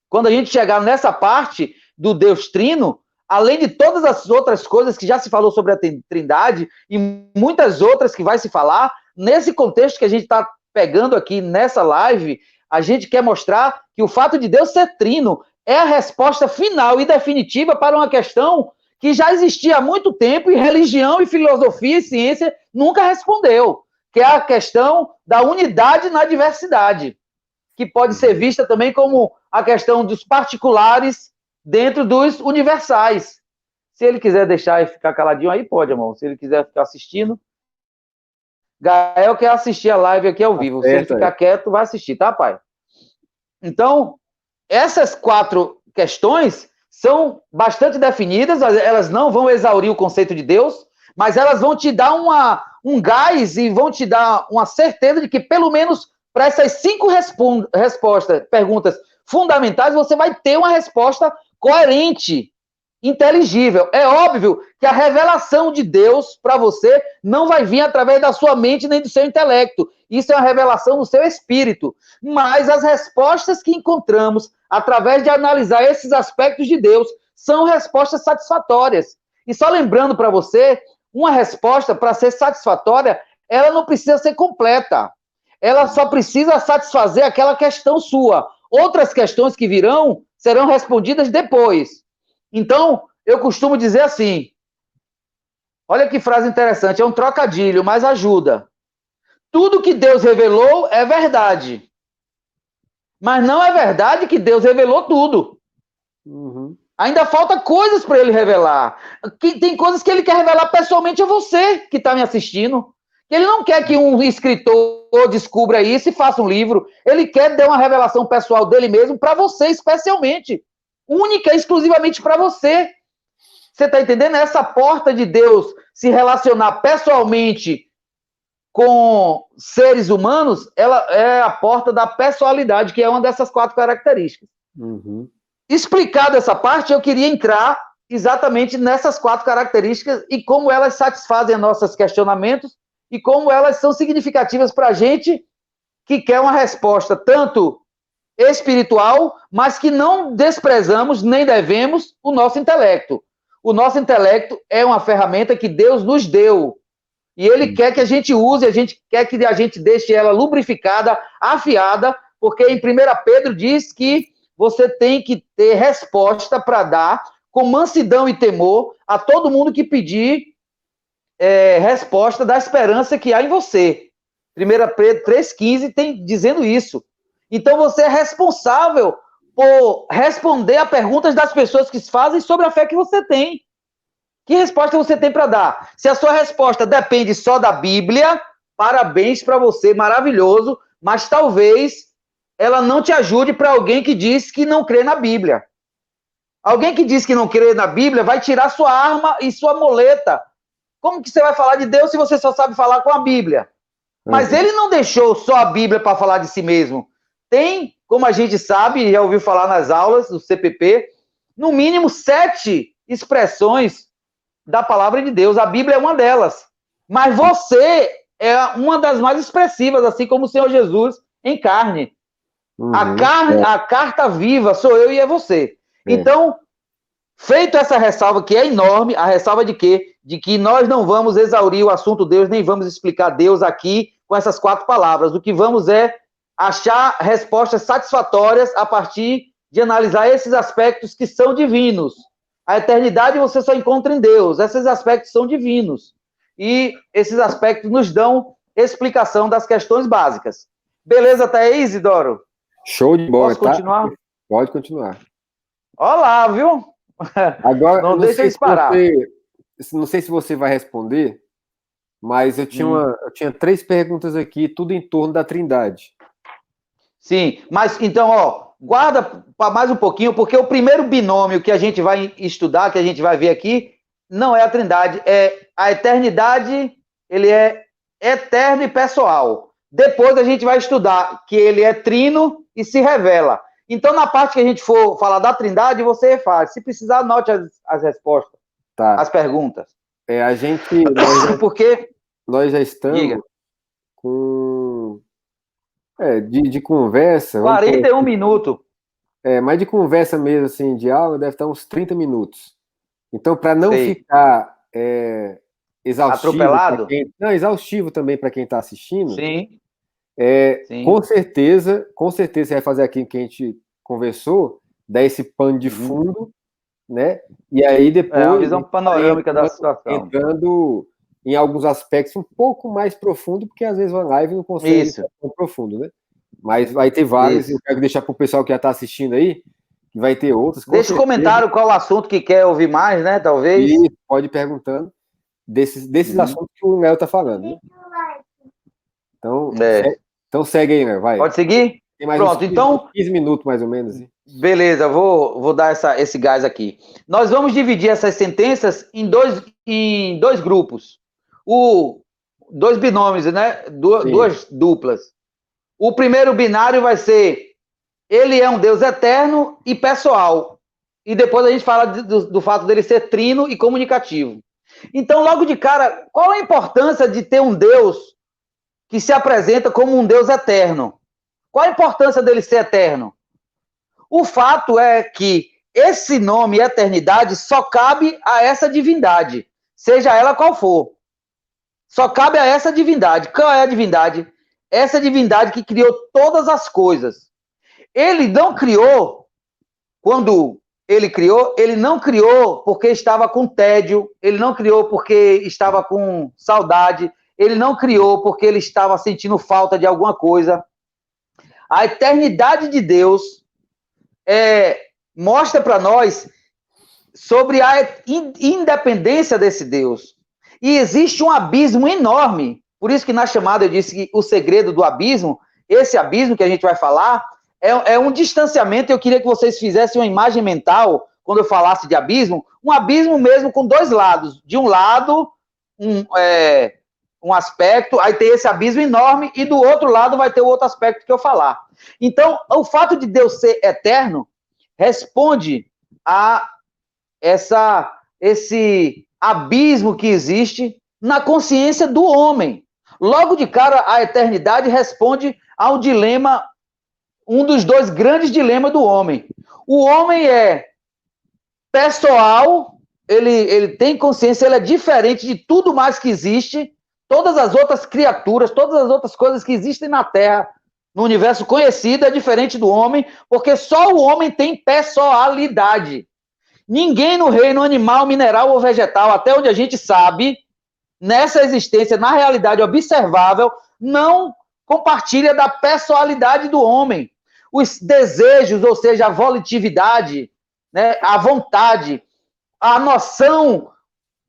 Quando a gente chegar nessa parte do Deus trino, além de todas as outras coisas que já se falou sobre a Trindade e muitas outras que vai se falar, nesse contexto que a gente está pegando aqui nessa live, a gente quer mostrar que o fato de Deus ser trino é a resposta final e definitiva para uma questão que já existia há muito tempo e religião e filosofia e ciência nunca respondeu, que é a questão da unidade na diversidade, que pode ser vista também como a questão dos particulares dentro dos universais. Se ele quiser deixar e ficar caladinho aí, pode, irmão. Se ele quiser ficar assistindo. Gael quer assistir a live aqui ao vivo. Se ele ficar quieto, vai assistir, tá, pai? Então, essas 4 questões são bastante definidas, elas não vão exaurir o conceito de Deus, mas elas vão te dar um gás e vão te dar uma certeza de que, pelo menos, para essas 5 perguntas fundamentais, você vai ter uma resposta coerente, inteligível. É óbvio que a revelação de Deus para você não vai vir através da sua mente nem do seu intelecto. Isso é uma revelação do seu espírito. Mas as respostas que encontramos através de analisar esses aspectos de Deus são respostas satisfatórias. E só lembrando para você, uma resposta, para ser satisfatória, ela não precisa ser completa. Ela só precisa satisfazer aquela questão sua. Outras questões que virão serão respondidas depois. Então, eu costumo dizer assim, olha que frase interessante, é um trocadilho, mas ajuda. Tudo que Deus revelou é verdade. Mas não é verdade que Deus revelou tudo. Ainda falta coisas para ele revelar. Tem coisas que ele quer revelar pessoalmente a você que está me assistindo. Ele não quer que um escritor descubra isso e faça um livro. Ele quer dar uma revelação pessoal dele mesmo para você, especialmente. Única, exclusivamente para você. Você está entendendo? Essa porta de Deus se relacionar pessoalmente com seres humanos, ela é a porta da pessoalidade, que é uma dessas 4 características. Explicada essa parte, eu queria entrar exatamente nessas 4 características e como elas satisfazem nossos questionamentos e como elas são significativas para a gente que quer uma resposta tanto espiritual, mas que não desprezamos nem devemos o nosso intelecto. O nosso intelecto é uma ferramenta que Deus nos deu. E Ele quer que a gente use, a gente quer que a gente deixe ela lubrificada, afiada, porque em 1 Pedro diz que você tem que ter resposta para dar com mansidão e temor a todo mundo que pedir resposta da esperança que há em você. 1 Pedro 3,15 tem dizendo isso. Então você é responsável por responder a perguntas das pessoas que fazem sobre a fé que você tem. Que resposta você tem para dar? Se a sua resposta depende só da Bíblia, parabéns para você, maravilhoso, mas talvez ela não te ajude para alguém que diz que não crê na Bíblia. Alguém que diz que não crê na Bíblia vai tirar sua arma e sua muleta. Como que você vai falar de Deus se você só sabe falar com a Bíblia? Mas ele não deixou só a Bíblia para falar de si mesmo. Tem, como a gente sabe, já ouviu falar nas aulas do CPP, no mínimo 7 expressões da palavra de Deus. A Bíblia é uma delas. Mas você é uma das mais expressivas, assim como o Senhor Jesus em carne. A carta viva sou eu e é você. Então, feito essa ressalva, que é enorme, a ressalva de quê? De que nós não vamos exaurir o assunto Deus, nem vamos explicar Deus aqui com essas 4 palavras. O que vamos é achar respostas satisfatórias a partir de analisar esses aspectos que são divinos. A eternidade você só encontra em Deus. Esses aspectos são divinos. E esses aspectos nos dão explicação das questões básicas. Beleza, tá aí, Isidoro? Show de bola. Posso continuar? Pode continuar. Olá, viu? Agora, não deixa eu parar. Não sei se você vai responder, mas eu tinha 3 perguntas aqui, tudo em torno da Trindade. Sim, mas então, guarda para mais um pouquinho, porque o primeiro binômio que a gente vai estudar, que a gente vai ver aqui, não é a Trindade, é a eternidade, ele é eterno e pessoal. Depois a gente vai estudar que ele é trino e se revela. Então, na parte que a gente for falar da Trindade, você faz. Se precisar, anote as respostas, as perguntas. Porque nós já estamos com de conversa. 41 minutos. Mas de conversa mesmo, assim, de aula, deve estar uns 30 minutos. Então, para não ficar exaustivo. Atropelado? Exaustivo também para quem está assistindo. Sim. Com certeza você vai fazer aquilo que a gente conversou, dar esse pano de fundo, né? E aí depois. Uma visão panorâmica da situação. Entrando em alguns aspectos um pouco mais profundo, porque às vezes uma live não consegue ser tão profundo, né? Mas vai ter vários, eu quero deixar para o pessoal que já está assistindo aí, que vai ter outros. Deixa um comentário qual o assunto que quer ouvir mais, né? Talvez. E pode ir perguntando desses assuntos que o Léo está falando. Né? Então segue aí, Léo, vai. Pode seguir? Tem mais Pronto, então. 15 minutos mais ou menos. Beleza, vou dar esse gás aqui. Nós vamos dividir essas sentenças em dois grupos. 2 binômios, né? Duas duplas. O primeiro binário vai ser: ele é um Deus eterno e pessoal. E depois a gente fala do fato dele ser trino e comunicativo. Então, logo de cara, qual a importância de ter um Deus que se apresenta como um Deus eterno? Qual a importância dele ser eterno? O fato é que esse nome eternidade só cabe a essa divindade, seja ela qual for. Só cabe a essa divindade. Qual é a divindade? Essa divindade que criou todas as coisas. Ele não criou, quando ele não criou porque estava com tédio, ele não criou porque estava com saudade, ele não criou porque ele estava sentindo falta de alguma coisa. A eternidade de Deus mostra para nós sobre a independência desse Deus. E existe um abismo enorme. Por isso que na chamada eu disse que o segredo do abismo, esse abismo que a gente vai falar, é um distanciamento. Eu queria que vocês fizessem uma imagem mental, quando eu falasse de abismo, um abismo mesmo com 2 lados. De um lado, um aspecto, aí tem esse abismo enorme, e do outro lado vai ter o outro aspecto que eu falar. Então, o fato de Deus ser eterno responde a esse abismo que existe na consciência do homem. Logo de cara, a eternidade responde ao dilema, um dos 2 grandes dilemas do homem. O homem é pessoal, ele tem consciência, ele é diferente de tudo mais que existe, todas as outras criaturas, todas as outras coisas que existem na Terra, no universo conhecido, é diferente do homem, porque só o homem tem pessoalidade. Ninguém no reino animal, mineral ou vegetal, até onde a gente sabe, nessa existência, na realidade observável, não compartilha da pessoalidade do homem. Os desejos, ou seja, a volitilidade, né, a vontade, a noção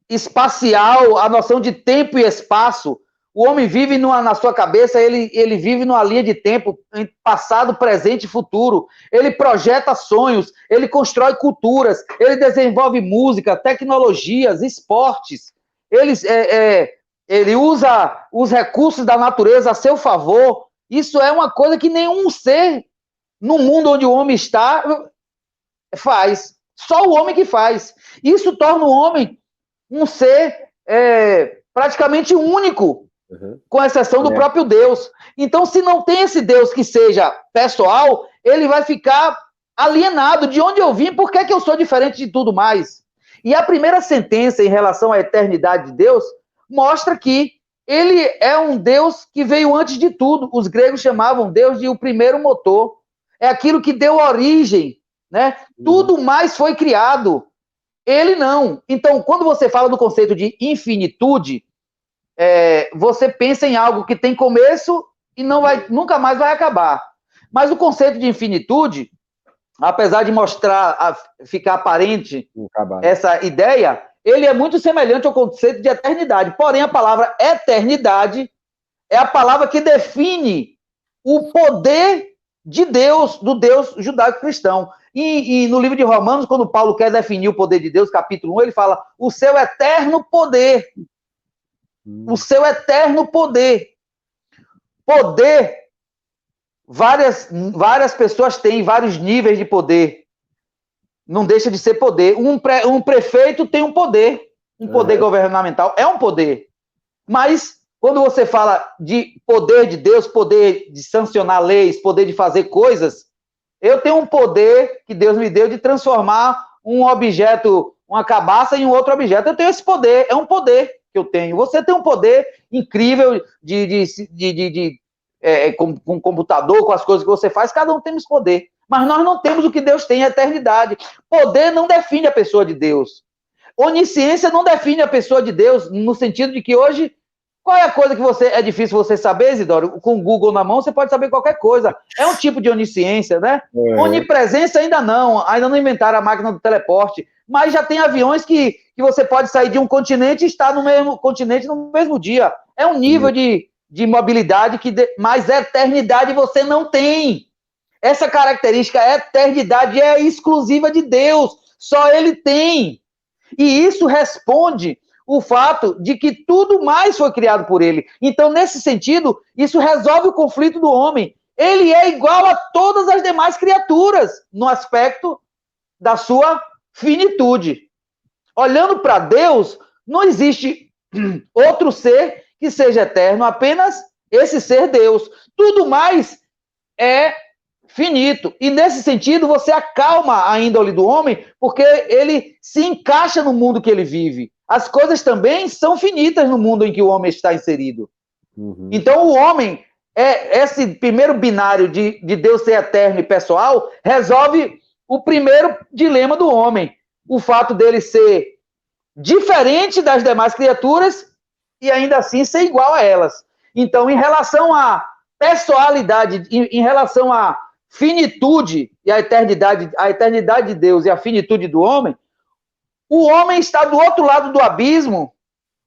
espacial, a noção de tempo e espaço. O homem vive na sua cabeça, ele vive numa linha de tempo, passado, presente e futuro. Ele projeta sonhos, ele constrói culturas, ele desenvolve música, tecnologias, esportes. Ele usa os recursos da natureza a seu favor. Isso é uma coisa que nenhum ser no mundo onde o homem está faz. Só o homem que faz. Isso torna o homem um ser praticamente único, com exceção do próprio Deus. Então, se não tem esse Deus que seja pessoal, ele vai ficar alienado. De onde eu vim? Por que eu sou diferente de tudo mais? E a primeira sentença em relação à eternidade de Deus mostra que ele é um Deus que veio antes de tudo. Os gregos chamavam Deus de o primeiro motor. É aquilo que deu origem, né? Tudo mais foi criado. Ele não. Então, quando você fala do conceito de infinitude, você pensa em algo que tem começo e nunca mais vai acabar. Mas o conceito de infinitude, apesar de ficar aparente essa ideia, ele é muito semelhante ao conceito de eternidade. Porém, a palavra eternidade é a palavra que define o poder de Deus, do Deus judaico-cristão. E no livro de Romanos, quando Paulo quer definir o poder de Deus, capítulo 1, ele fala o seu eterno poder. O seu eterno poder. Poder, várias pessoas têm vários níveis de poder. Não deixa de ser poder. Um prefeito tem um poder governamental, é um poder. Mas, quando você fala de poder de Deus, poder de sancionar leis, poder de fazer coisas, eu tenho um poder que Deus me deu de transformar um objeto, uma cabaça, em um outro objeto. Eu tenho esse poder, é um poder que eu tenho. Você tem um poder incrível com o computador, com as coisas que você faz, cada um tem esse poder. Mas nós não temos o que Deus tem, a eternidade. Poder não define a pessoa de Deus. Onisciência não define a pessoa de Deus, no sentido de que hoje, qual é a coisa que é difícil você saber, Isidoro? Com o Google na mão, você pode saber qualquer coisa. É um tipo de onisciência, né? Onipresença ainda não inventaram a máquina do teleporte, mas já tem aviões que você pode sair de um continente e estar no mesmo continente no mesmo dia. É um nível de mobilidade mas eternidade você não tem. Essa característica, a eternidade, é exclusiva de Deus. Só Ele tem. E isso responde o fato de que tudo mais foi criado por Ele. Então, nesse sentido, isso resolve o conflito do homem. Ele é igual a todas as demais criaturas, no aspecto da sua finitude. Olhando para Deus, não existe outro ser que seja eterno, apenas esse ser Deus. Tudo mais é finito. E nesse sentido, você acalma a índole do homem, porque ele se encaixa no mundo que ele vive. As coisas também são finitas no mundo em que o homem está inserido. Então, o homem, esse primeiro binário de Deus ser eterno e pessoal, resolve o primeiro dilema do homem. O fato dele ser diferente das demais criaturas e ainda assim ser igual a elas. Então, em relação à pessoalidade, em relação à finitude e à eternidade de Deus e a finitude do homem, o homem está do outro lado do abismo,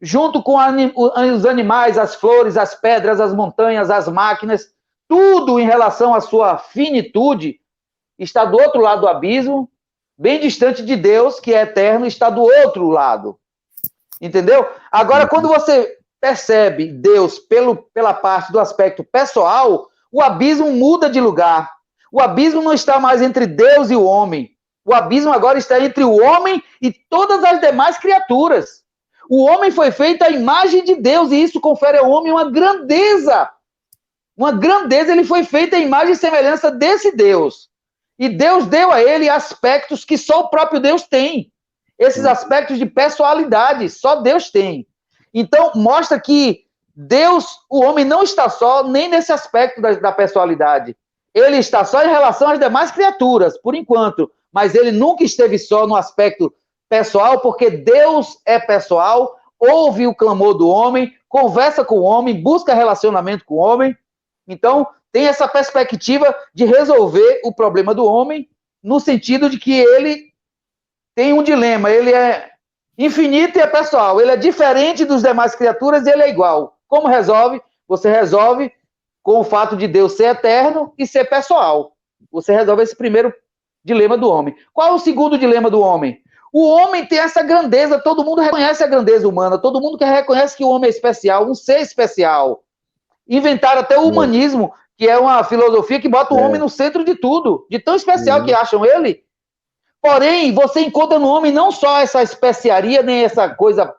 junto com os animais, as flores, as pedras, as montanhas, as máquinas, tudo em relação à sua finitude está do outro lado do abismo, bem distante de Deus, que é eterno, está do outro lado. Entendeu? Agora, quando você percebe Deus pela parte do aspecto pessoal, o abismo muda de lugar. O abismo não está mais entre Deus e o homem. O abismo agora está entre o homem e todas as demais criaturas. O homem foi feito à imagem de Deus e isso confere ao homem uma grandeza. Uma grandeza, ele foi feito à imagem e semelhança desse Deus. E Deus deu a ele aspectos que só o próprio Deus tem. Esses aspectos de pessoalidade, só Deus tem. Então, mostra que Deus, o homem não está só nem nesse aspecto da pessoalidade. Ele está só em relação às demais criaturas, por enquanto. mas ele nunca esteve só no aspecto pessoal, porque Deus é pessoal, ouve o clamor do homem, conversa com o homem, busca relacionamento com o homem. Então, tem essa perspectiva de resolver o problema do homem, no sentido de que ele tem um dilema, ele é infinito e é pessoal, ele é diferente dos demais criaturas e ele é igual. Como resolve? Você resolve com o fato de Deus ser eterno e ser pessoal. Você resolve esse primeiro dilema do homem. Qual é o segundo dilema do homem? O homem tem essa grandeza, todo mundo reconhece a grandeza humana, todo mundo reconhece que o homem é especial, um ser especial. Inventaram até o humanismo, que é uma filosofia que bota o homem no centro de tudo, de tão especial que acham ele. Porém, você encontra no homem não só essa especiaria, nem essa coisa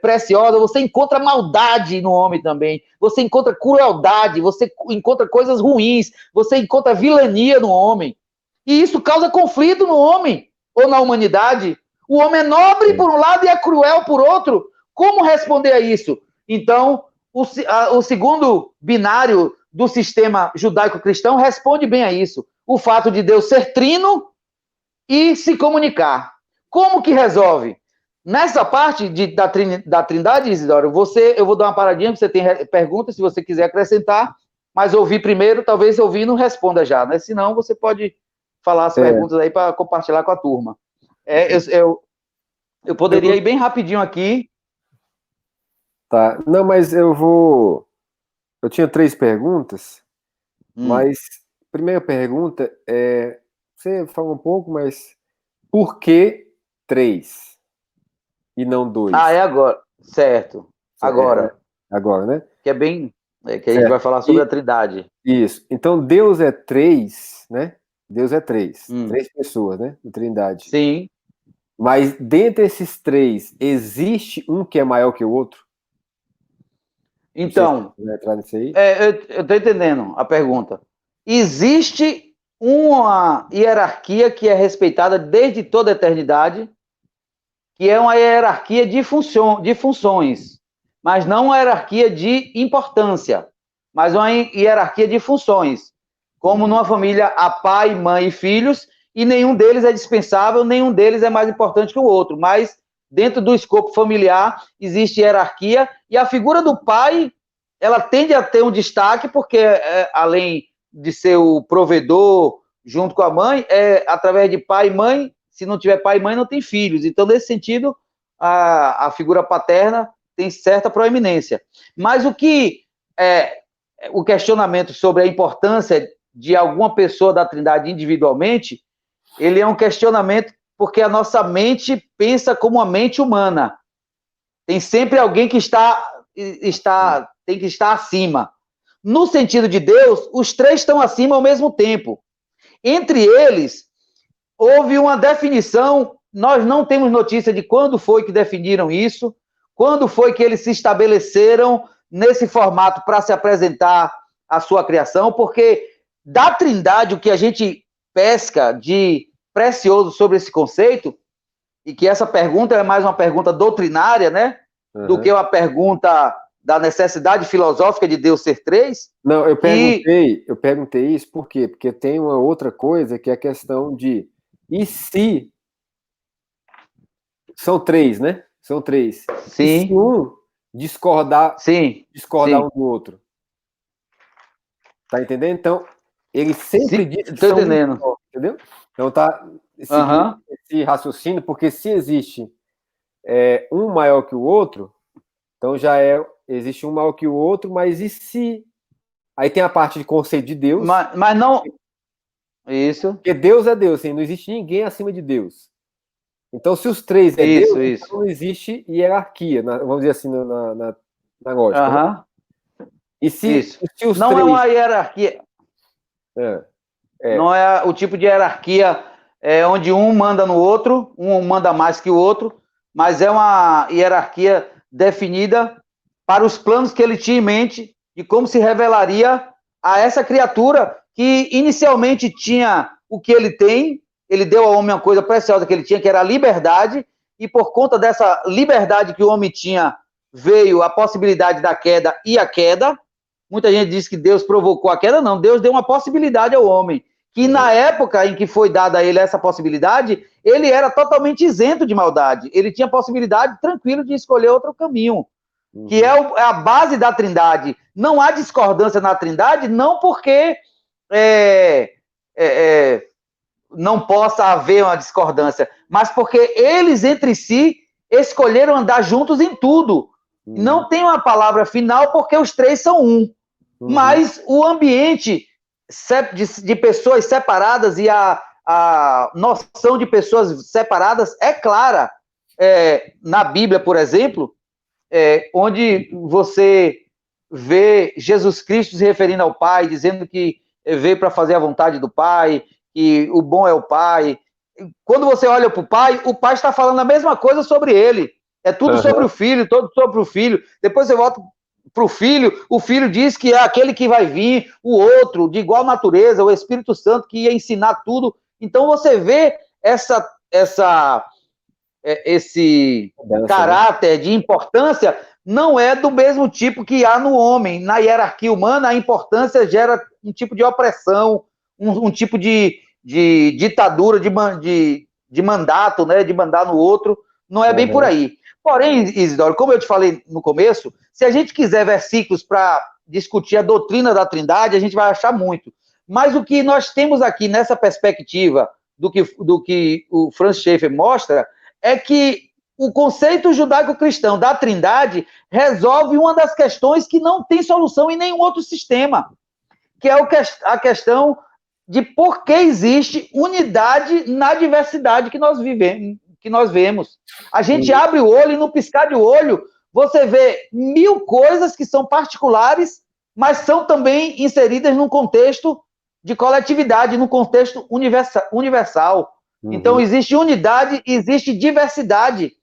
preciosa, você encontra maldade no homem também, você encontra crueldade, você encontra coisas ruins, você encontra vilania no homem. E isso causa conflito no homem, ou na humanidade. O homem é nobre por um lado e é cruel por outro. Como responder a isso? Então, o segundo binário do sistema judaico-cristão responde bem a isso. O fato de Deus ser trino e se comunicar. Como que resolve? Nessa parte da Trindade, Isidoro, eu vou dar uma paradinha, você tem perguntas, se você quiser acrescentar, mas ouvir primeiro, talvez ouvir não responda já, né? Senão você pode falar as perguntas aí para compartilhar com a turma. Eu poderia ir bem rapidinho aqui. Tá, não, mas eu tinha 3 perguntas, mas primeira pergunta é, você falou um pouco, mas por que 3 e não 2? Ah, é agora, certo, agora. Agora, né? Que é bem, que a gente vai falar sobre a Trindade. Isso, então Deus é 3, né? Deus é 3 pessoas, né? De Trindade. Sim. Mas dentre esses 3, existe um que é maior que o outro? Então, vai entrar nisso aí? Eu estou entendendo a pergunta. Existe uma hierarquia que é respeitada desde toda a eternidade, que é uma hierarquia de funções, mas não uma hierarquia de importância, mas uma hierarquia de funções. Como numa família há pai, mãe e filhos, e nenhum deles é dispensável, nenhum deles é mais importante que o outro, mas dentro do escopo familiar existe hierarquia, e a figura do pai, ela tende a ter um destaque, porque além de ser o provedor junto com a mãe, através de pai e mãe, se não tiver pai e mãe, não tem filhos. Então, nesse sentido, a figura paterna tem certa proeminência. Mas o questionamento sobre a importância de alguma pessoa da Trindade individualmente, ele é um questionamento porque a nossa mente pensa como a mente humana. Tem sempre alguém que tem que estar acima. No sentido de Deus, os 3 estão acima ao mesmo tempo. Entre eles, houve uma definição, nós não temos notícia de quando foi que definiram isso, quando foi que eles se estabeleceram nesse formato para se apresentar a sua criação, porque da Trindade, o que a gente pesca de precioso sobre esse conceito, e que essa pergunta é mais uma pergunta doutrinária, né? Do que uma pergunta da necessidade filosófica de Deus ser 3. Não, eu perguntei isso por quê? Porque tem uma outra coisa que é a questão de e se são 3, né? São 3. Sim. E se um discordar um do outro? Tá entendendo? Então, ele sempre diz que são entendendo. Um, entendeu? Então tá esse raciocínio, porque se existe um maior que o outro, então existe um maior que o outro, mas e se... Aí tem a parte de conceito de Deus. Mas não... Isso. Porque Deus é Deus, assim, não existe ninguém acima de Deus. Então, se os 3 Deus, então não existe hierarquia, vamos dizer assim, na lógica. Né? E se os não 3... é uma hierarquia. Não é o tipo de hierarquia onde um manda no outro, um manda mais que o outro, mas é uma hierarquia definida para os planos que ele tinha em mente de como se revelaria a essa criatura que inicialmente tinha o que ele tem. Ele deu ao homem uma coisa preciosa que ele tinha, que era a liberdade, e por conta dessa liberdade que o homem tinha, veio a possibilidade da queda e a queda. Muita gente diz que Deus provocou a queda, não. Deus deu uma possibilidade ao homem, que na época em que foi dada a ele essa possibilidade, ele era totalmente isento de maldade. Ele tinha possibilidade tranquilo de escolher outro caminho, que é a base da Trindade. Não há discordância na Trindade, não porque não possa haver uma discordância, mas porque eles entre si escolheram andar juntos em tudo. Não tem uma palavra final porque os três são um. Mas o ambiente de pessoas separadas e a noção de pessoas separadas é clara. Na Bíblia, por exemplo, onde você vê Jesus Cristo se referindo ao Pai, dizendo que veio para fazer a vontade do Pai, que o bom é o Pai. Quando você olha para o Pai está falando a mesma coisa sobre ele. É tudo sobre o Filho, tudo sobre o Filho. Depois você volta para o Filho diz que é aquele que vai vir, o outro, de igual natureza, o Espírito Santo, que ia ensinar tudo. Então você vê esse caráter de importância não é do mesmo tipo que há no homem. Na hierarquia humana, a importância gera um tipo de opressão, um tipo de ditadura, de mandato, né, de mandar no outro. Não é bem por aí. Porém, Isidoro, como eu te falei no começo, se a gente quiser versículos para discutir a doutrina da Trindade, a gente vai achar muito. Mas o que nós temos aqui nessa perspectiva do que o Franz Schaeffer mostra é que o conceito judaico-cristão da Trindade resolve uma das questões que não tem solução em nenhum outro sistema, que é a questão de por que existe unidade na diversidade que nós vemos. A gente abre o olho e no piscar de olho você vê 1000 coisas que são particulares, mas são também inseridas num contexto de coletividade, num contexto universal. Então, existe unidade e existe diversidade.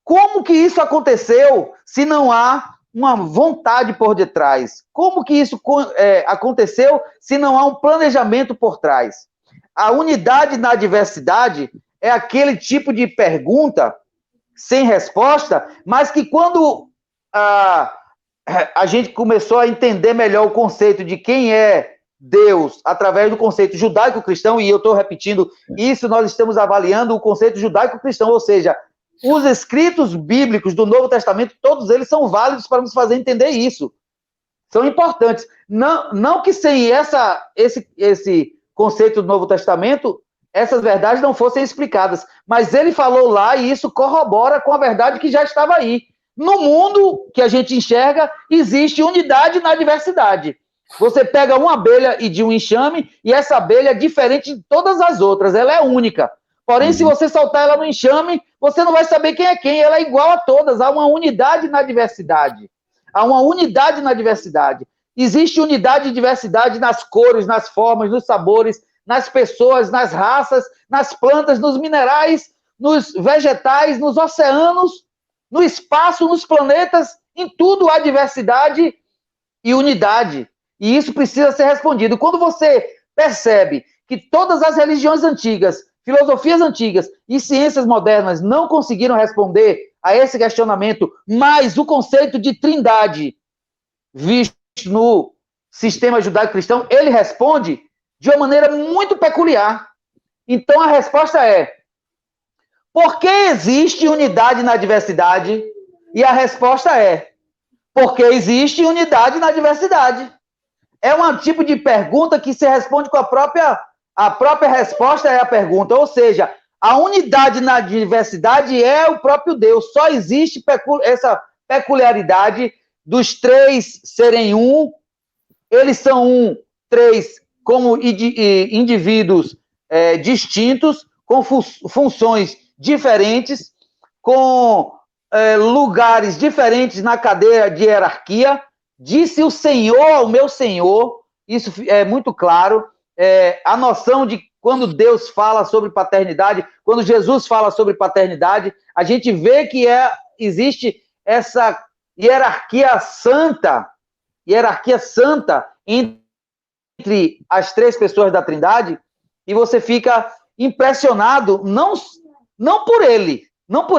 Como que isso aconteceu se não há uma vontade por detrás? Como que isso aconteceu se não há um planejamento por trás? A unidade na diversidade é aquele tipo de pergunta sem resposta, mas que quando a gente começou a entender melhor o conceito de quem é Deus, através do conceito judaico-cristão, e eu estou repetindo isso, nós estamos avaliando o conceito judaico-cristão, ou seja, os escritos bíblicos do Novo Testamento, todos eles são válidos para nos fazer entender isso. São importantes. Não que sem esse conceito do Novo Testamento, essas verdades não fossem explicadas. Mas ele falou lá e isso corrobora com a verdade que já estava aí. No mundo que a gente enxerga, existe unidade na diversidade. Você pega uma abelha e de um enxame, e essa abelha é diferente de todas as outras, ela é única. Porém, se você soltar ela no enxame, você não vai saber quem é quem, ela é igual a todas, há uma unidade na diversidade. Há uma unidade na diversidade. Existe unidade e diversidade nas cores, nas formas, nos sabores, nas pessoas, nas raças, nas plantas, nos minerais, nos vegetais, nos oceanos, no espaço, nos planetas, em tudo há diversidade e unidade. E isso precisa ser respondido. Quando você percebe que todas as religiões antigas, filosofias antigas e ciências modernas não conseguiram responder a esse questionamento, mas o conceito de trindade visto no sistema judaico-cristão, ele responde de uma maneira muito peculiar. Então a resposta é: por que existe unidade na diversidade? E a resposta é: porque existe unidade na diversidade. É um tipo de pergunta que se responde com a própria resposta é a pergunta. Ou seja, a unidade na diversidade é o próprio Deus. Só existe essa peculiaridade dos três serem um. Eles são três como indivíduos distintos, com funções diferentes, com lugares diferentes na cadeia de hierarquia. Disse o Senhor ao meu Senhor, isso é muito claro, a noção de quando Deus fala sobre paternidade, quando Jesus fala sobre paternidade, a gente vê que existe essa hierarquia santa entre as três pessoas da Trindade, e você fica impressionado, não por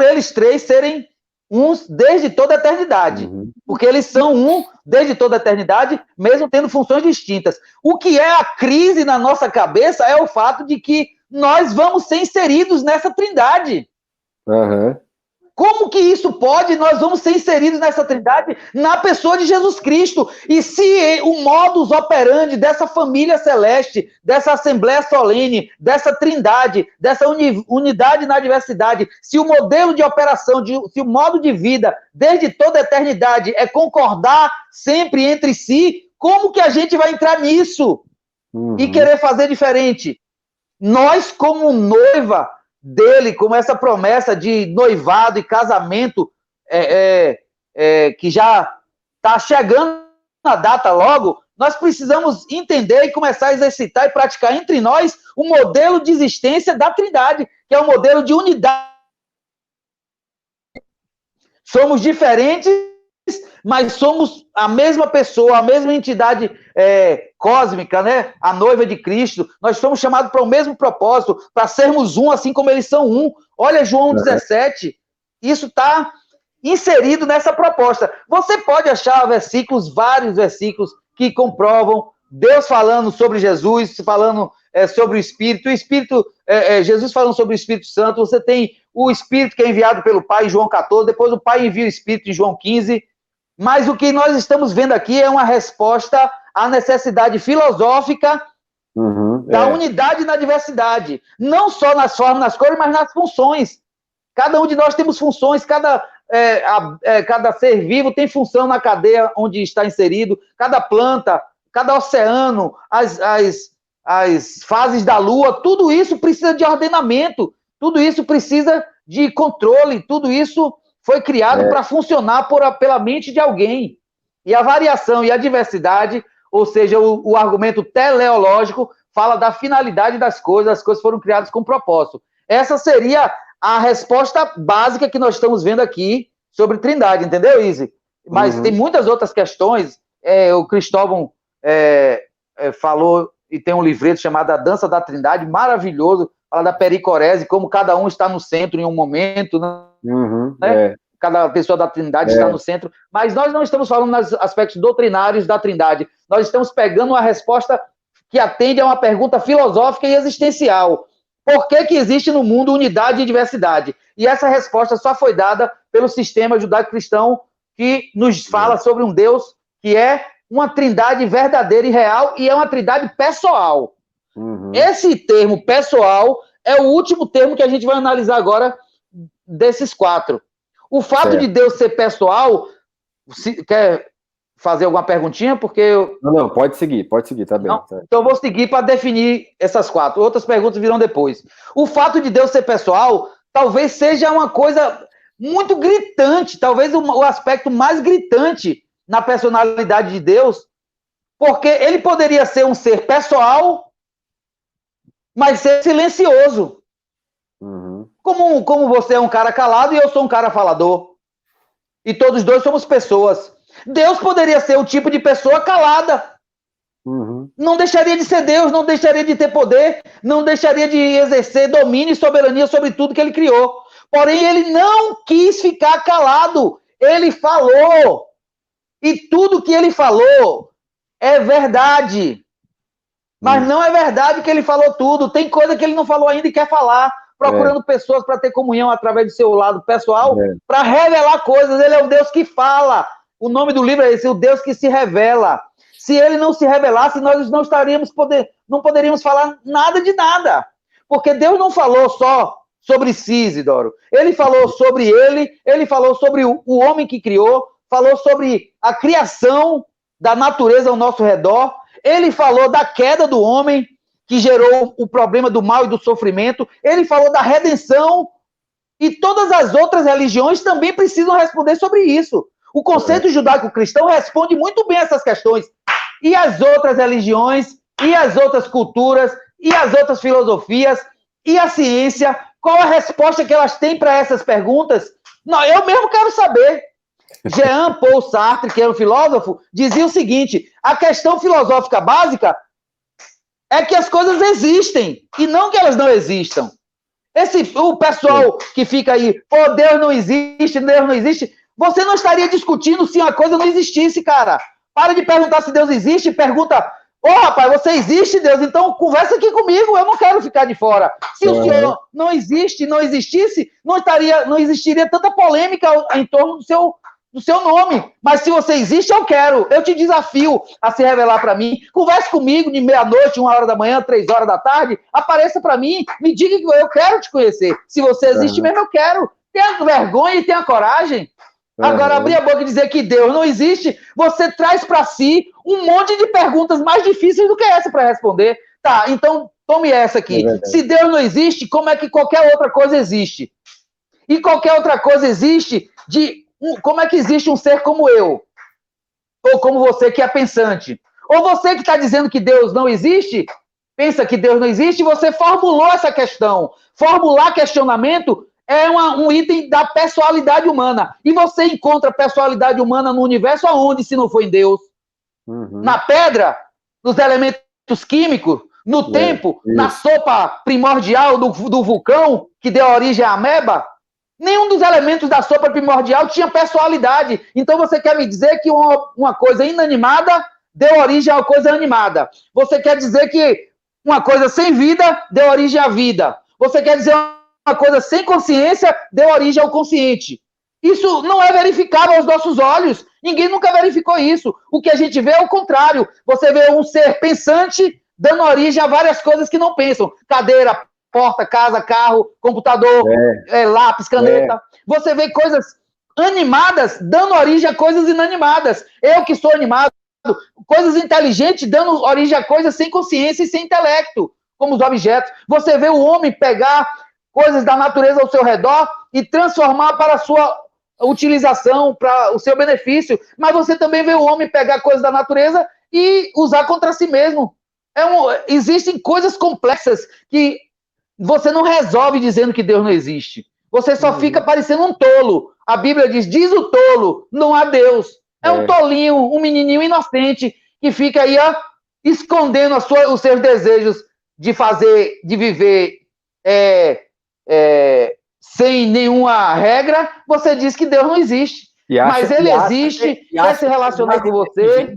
eles três serem uns desde toda a eternidade, porque eles são um desde toda a eternidade, mesmo tendo funções distintas. O que é a crise na nossa cabeça é o fato de que nós vamos ser inseridos nessa trindade. Uhum. Como que isso pode? Nós vamos ser inseridos nessa trindade na pessoa de Jesus Cristo. E se o modus operandi dessa família celeste, dessa assembleia solene, dessa trindade, dessa unidade na diversidade, se o modelo de operação, se o modo de vida, desde toda a eternidade, é concordar sempre entre si, como que a gente vai entrar nisso e querer fazer diferente? Nós, como noiva dele, como essa promessa de noivado e casamento que já está chegando na data logo, nós precisamos entender e começar a exercitar e praticar entre nós o modelo de existência da Trindade, que é o modelo de unidade. Somos diferentes, mas somos a mesma pessoa, a mesma entidade cósmica, né? A noiva de Cristo. Nós somos chamados para o mesmo propósito, para sermos um, assim como eles são um. Olha João 17, isso está inserido nessa proposta. Você pode achar versículos, vários versículos, que comprovam Deus falando sobre Jesus, falando sobre o Espírito, Jesus falando sobre o Espírito Santo. Você tem o Espírito que é enviado pelo Pai, em João 14, depois o Pai envia o Espírito em João 15. Mas o que nós estamos vendo aqui é uma resposta à necessidade filosófica da unidade na diversidade. Não só nas formas, nas cores, mas nas funções. Cada um de nós temos funções, cada ser vivo tem função na cadeia onde está inserido, cada planta, cada oceano, as fases da Lua, tudo isso precisa de ordenamento, tudo isso precisa de controle, tudo isso foi criado para funcionar pela mente de alguém. E a variação e a diversidade, ou seja, o argumento teleológico, fala da finalidade das coisas, as coisas foram criadas com propósito. Essa seria a resposta básica que nós estamos vendo aqui sobre Trindade, entendeu, Izzy? Mas tem muitas outras questões. O Cristóvão falou, e tem um livreto chamado A Dança da Trindade, maravilhoso, fala da pericorese, como cada um está no centro em um momento, né? Cada pessoa da Trindade está no centro, mas nós não estamos falando nos aspectos doutrinários da Trindade, nós estamos pegando uma resposta que atende a uma pergunta filosófica e existencial. Por que existe no mundo unidade e diversidade? E essa resposta só foi dada pelo sistema judaico-cristão, que nos fala sobre um Deus que é uma trindade verdadeira e real, e é uma trindade pessoal. Esse termo pessoal é o último termo que a gente vai analisar agora desses quatro. O fato de Deus ser pessoal, quer fazer alguma perguntinha? Porque Não, pode seguir, tá bem. Não? Então eu vou seguir para definir essas quatro. Outras perguntas virão depois. O fato de Deus ser pessoal talvez seja uma coisa muito gritante, talvez o aspecto mais gritante na personalidade de Deus, porque ele poderia ser um ser pessoal, mas ser silencioso. Como você é um cara calado e eu sou um cara falador. E todos dois somos pessoas. Deus poderia ser o tipo de pessoa calada. Não deixaria de ser Deus, não deixaria de ter poder, não deixaria de exercer domínio e soberania sobre tudo que ele criou. Porém, ele não quis ficar calado. Ele falou. E tudo que ele falou é verdade. Mas não é verdade que ele falou tudo. Tem coisa que ele não falou ainda e quer falar, procurando pessoas para ter comunhão através do seu lado pessoal, para revelar coisas. Ele é um Deus que fala. O nome do livro é esse, o Deus que se revela. Se ele não se revelasse, nós não poderíamos falar nada de nada. Porque Deus não falou só sobre si, Isidoro. Ele falou sobre ele falou sobre o homem que criou, falou sobre a criação da natureza ao nosso redor, ele falou da queda do homem, que gerou o problema do mal e do sofrimento, ele falou da redenção, e todas as outras religiões também precisam responder sobre isso. O conceito judaico-cristão responde muito bem a essas questões. E as outras religiões, e as outras culturas, e as outras filosofias, e a ciência, qual a resposta que elas têm para essas perguntas? Não, eu mesmo quero saber. Jean-Paul Sartre, que era um filósofo, dizia o seguinte: a questão filosófica básica é que as coisas existem, e não que elas não existam. O pessoal que fica aí, Deus não existe, você não estaria discutindo se uma coisa não existisse, cara. Para de perguntar se Deus existe, pergunta, rapaz, você existe, Deus? Então conversa aqui comigo, eu não quero ficar de fora. Se o Senhor não existe, não existisse, não existiria tanta polêmica em torno do seu nome. Mas se você existe, eu te desafio a se revelar para mim. Converse comigo de meia-noite, 1h da manhã, 3h da tarde, apareça para mim, me diga que eu quero te conhecer. Se você existe mesmo, eu quero. Tenha vergonha e tenha coragem. Agora, abrir a boca e dizer que Deus não existe, você traz para si um monte de perguntas mais difíceis do que essa para responder. Tá, então tome essa aqui. Se Deus não existe, como é que qualquer outra coisa existe? E qualquer outra coisa existe como é que existe um ser como eu? Ou como você que é pensante? Ou você que está dizendo que Deus não existe, pensa que Deus não existe, e você formulou essa questão. Formular questionamento é um item da personalidade humana. E você encontra personalidade humana no universo aonde, se não for em Deus? Na pedra, nos elementos químicos, no tempo, na sopa primordial do vulcão que deu origem à ameba? Nenhum dos elementos da sopa primordial tinha personalidade. Então você quer me dizer que uma coisa inanimada deu origem a uma coisa animada. Você quer dizer que uma coisa sem vida deu origem à vida. Você quer dizer uma coisa sem consciência deu origem ao consciente. Isso não é verificável aos nossos olhos. Ninguém nunca verificou isso. O que a gente vê é o contrário. Você vê um ser pensante dando origem a várias coisas que não pensam. Cadeira, porta, casa, carro, computador, lápis, caneta. Você vê coisas animadas dando origem a coisas inanimadas. Eu que sou animado, coisas inteligentes dando origem a coisas sem consciência e sem intelecto, como os objetos. Você vê o homem pegar coisas da natureza ao seu redor e transformar para a sua utilização, para o seu benefício. Mas você também vê o homem pegar coisas da natureza e usar contra si mesmo. Existem coisas complexas que você não resolve dizendo que Deus não existe. Você só fica parecendo um tolo. A Bíblia diz o tolo, não há Deus. É um tolinho, um menininho inocente que fica aí escondendo os seus desejos de viver sem nenhuma regra. Você diz que Deus não existe. Mas ele existe, quer se relacionar com você.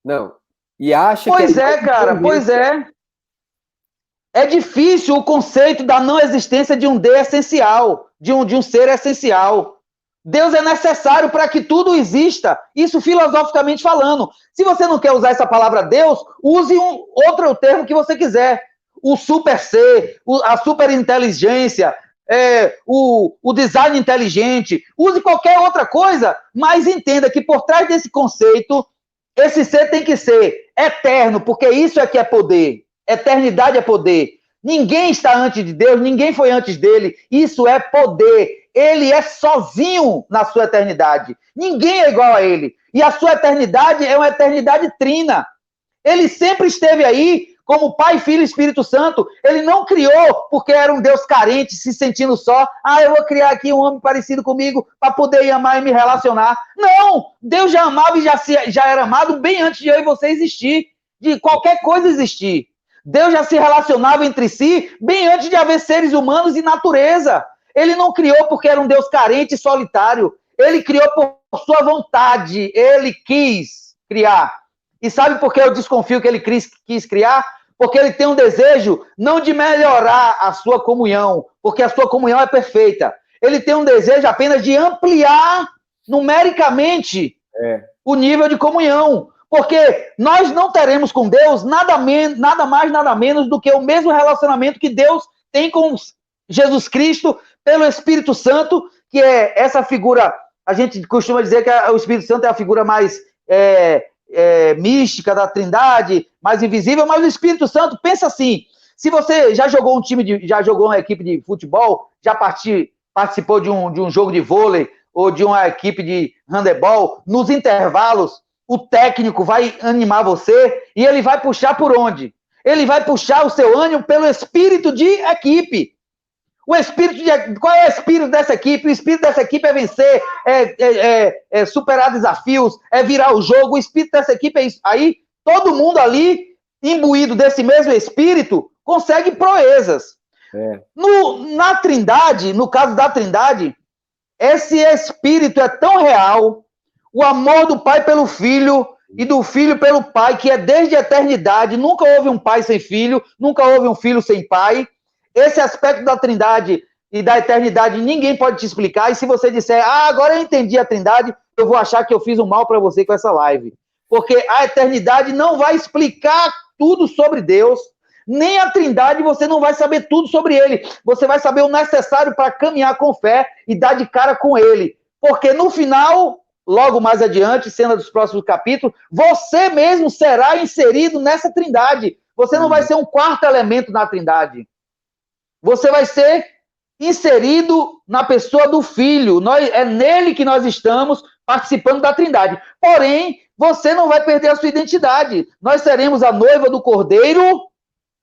Não. E acha pois é, cara, pois é. É difícil o conceito da não existência de um Deus essencial, de um ser essencial. Deus é necessário para que tudo exista, isso filosoficamente falando. Se você não quer usar essa palavra Deus, use outro termo que você quiser. O super ser, a super inteligência, o design inteligente, use qualquer outra coisa, mas entenda que por trás desse conceito, esse ser tem que ser eterno, porque isso é que é poder. Eternidade é poder. Ninguém está antes de Deus, ninguém foi antes dele. Isso é poder. Ele é sozinho na sua eternidade. Ninguém é igual a ele. E a sua eternidade é uma eternidade trina. Ele sempre esteve aí como Pai, Filho e Espírito Santo. Ele não criou porque era um Deus carente, se sentindo só. Eu vou criar aqui um homem parecido comigo para poder amar e me relacionar. Não! Deus já amava e já era amado bem antes de eu e você existir, de qualquer coisa existir. Deus já se relacionava entre si bem antes de haver seres humanos e natureza. Ele não criou porque era um Deus carente e solitário. Ele criou por sua vontade. Ele quis criar. E sabe por que eu desconfio que ele quis criar? Porque ele tem um desejo não de melhorar a sua comunhão, porque a sua comunhão é perfeita. Ele tem um desejo apenas de ampliar numericamente o nível de comunhão. Porque nós não teremos com Deus nada mais, nada menos do que o mesmo relacionamento que Deus tem com Jesus Cristo pelo Espírito Santo, que é essa figura, a gente costuma dizer que o Espírito Santo é a figura mais mística da Trindade, mais invisível, mas o Espírito Santo, pensa assim, se você já jogou já jogou uma equipe de futebol, já participou de um jogo de vôlei ou de uma equipe de handebol, nos intervalos, o técnico vai animar você e ele vai puxar por onde? Ele vai puxar o seu ânimo pelo espírito de equipe. Qual é o espírito dessa equipe? O espírito dessa equipe é vencer, superar desafios, é virar o jogo. O espírito dessa equipe é isso. Aí, todo mundo ali, imbuído desse mesmo espírito, consegue proezas. Na Trindade, no caso da Trindade, esse Espírito é tão real, o amor do Pai pelo Filho e do Filho pelo Pai, que é desde a eternidade, nunca houve um pai sem filho, nunca houve um filho sem pai. Esse aspecto da Trindade e da eternidade ninguém pode te explicar, e se você disser, agora eu entendi a Trindade, eu vou achar que eu fiz um mal para você com essa live. Porque a eternidade não vai explicar tudo sobre Deus, nem a Trindade você não vai saber tudo sobre ele. Você vai saber o necessário para caminhar com fé e dar de cara com ele. Porque no final, logo mais adiante, cena dos próximos capítulos, você mesmo será inserido nessa Trindade. Você não vai ser um quarto elemento na Trindade. Você vai ser inserido na pessoa do Filho. É nele que nós estamos participando da Trindade. Porém, você não vai perder a sua identidade. Nós seremos a noiva do Cordeiro,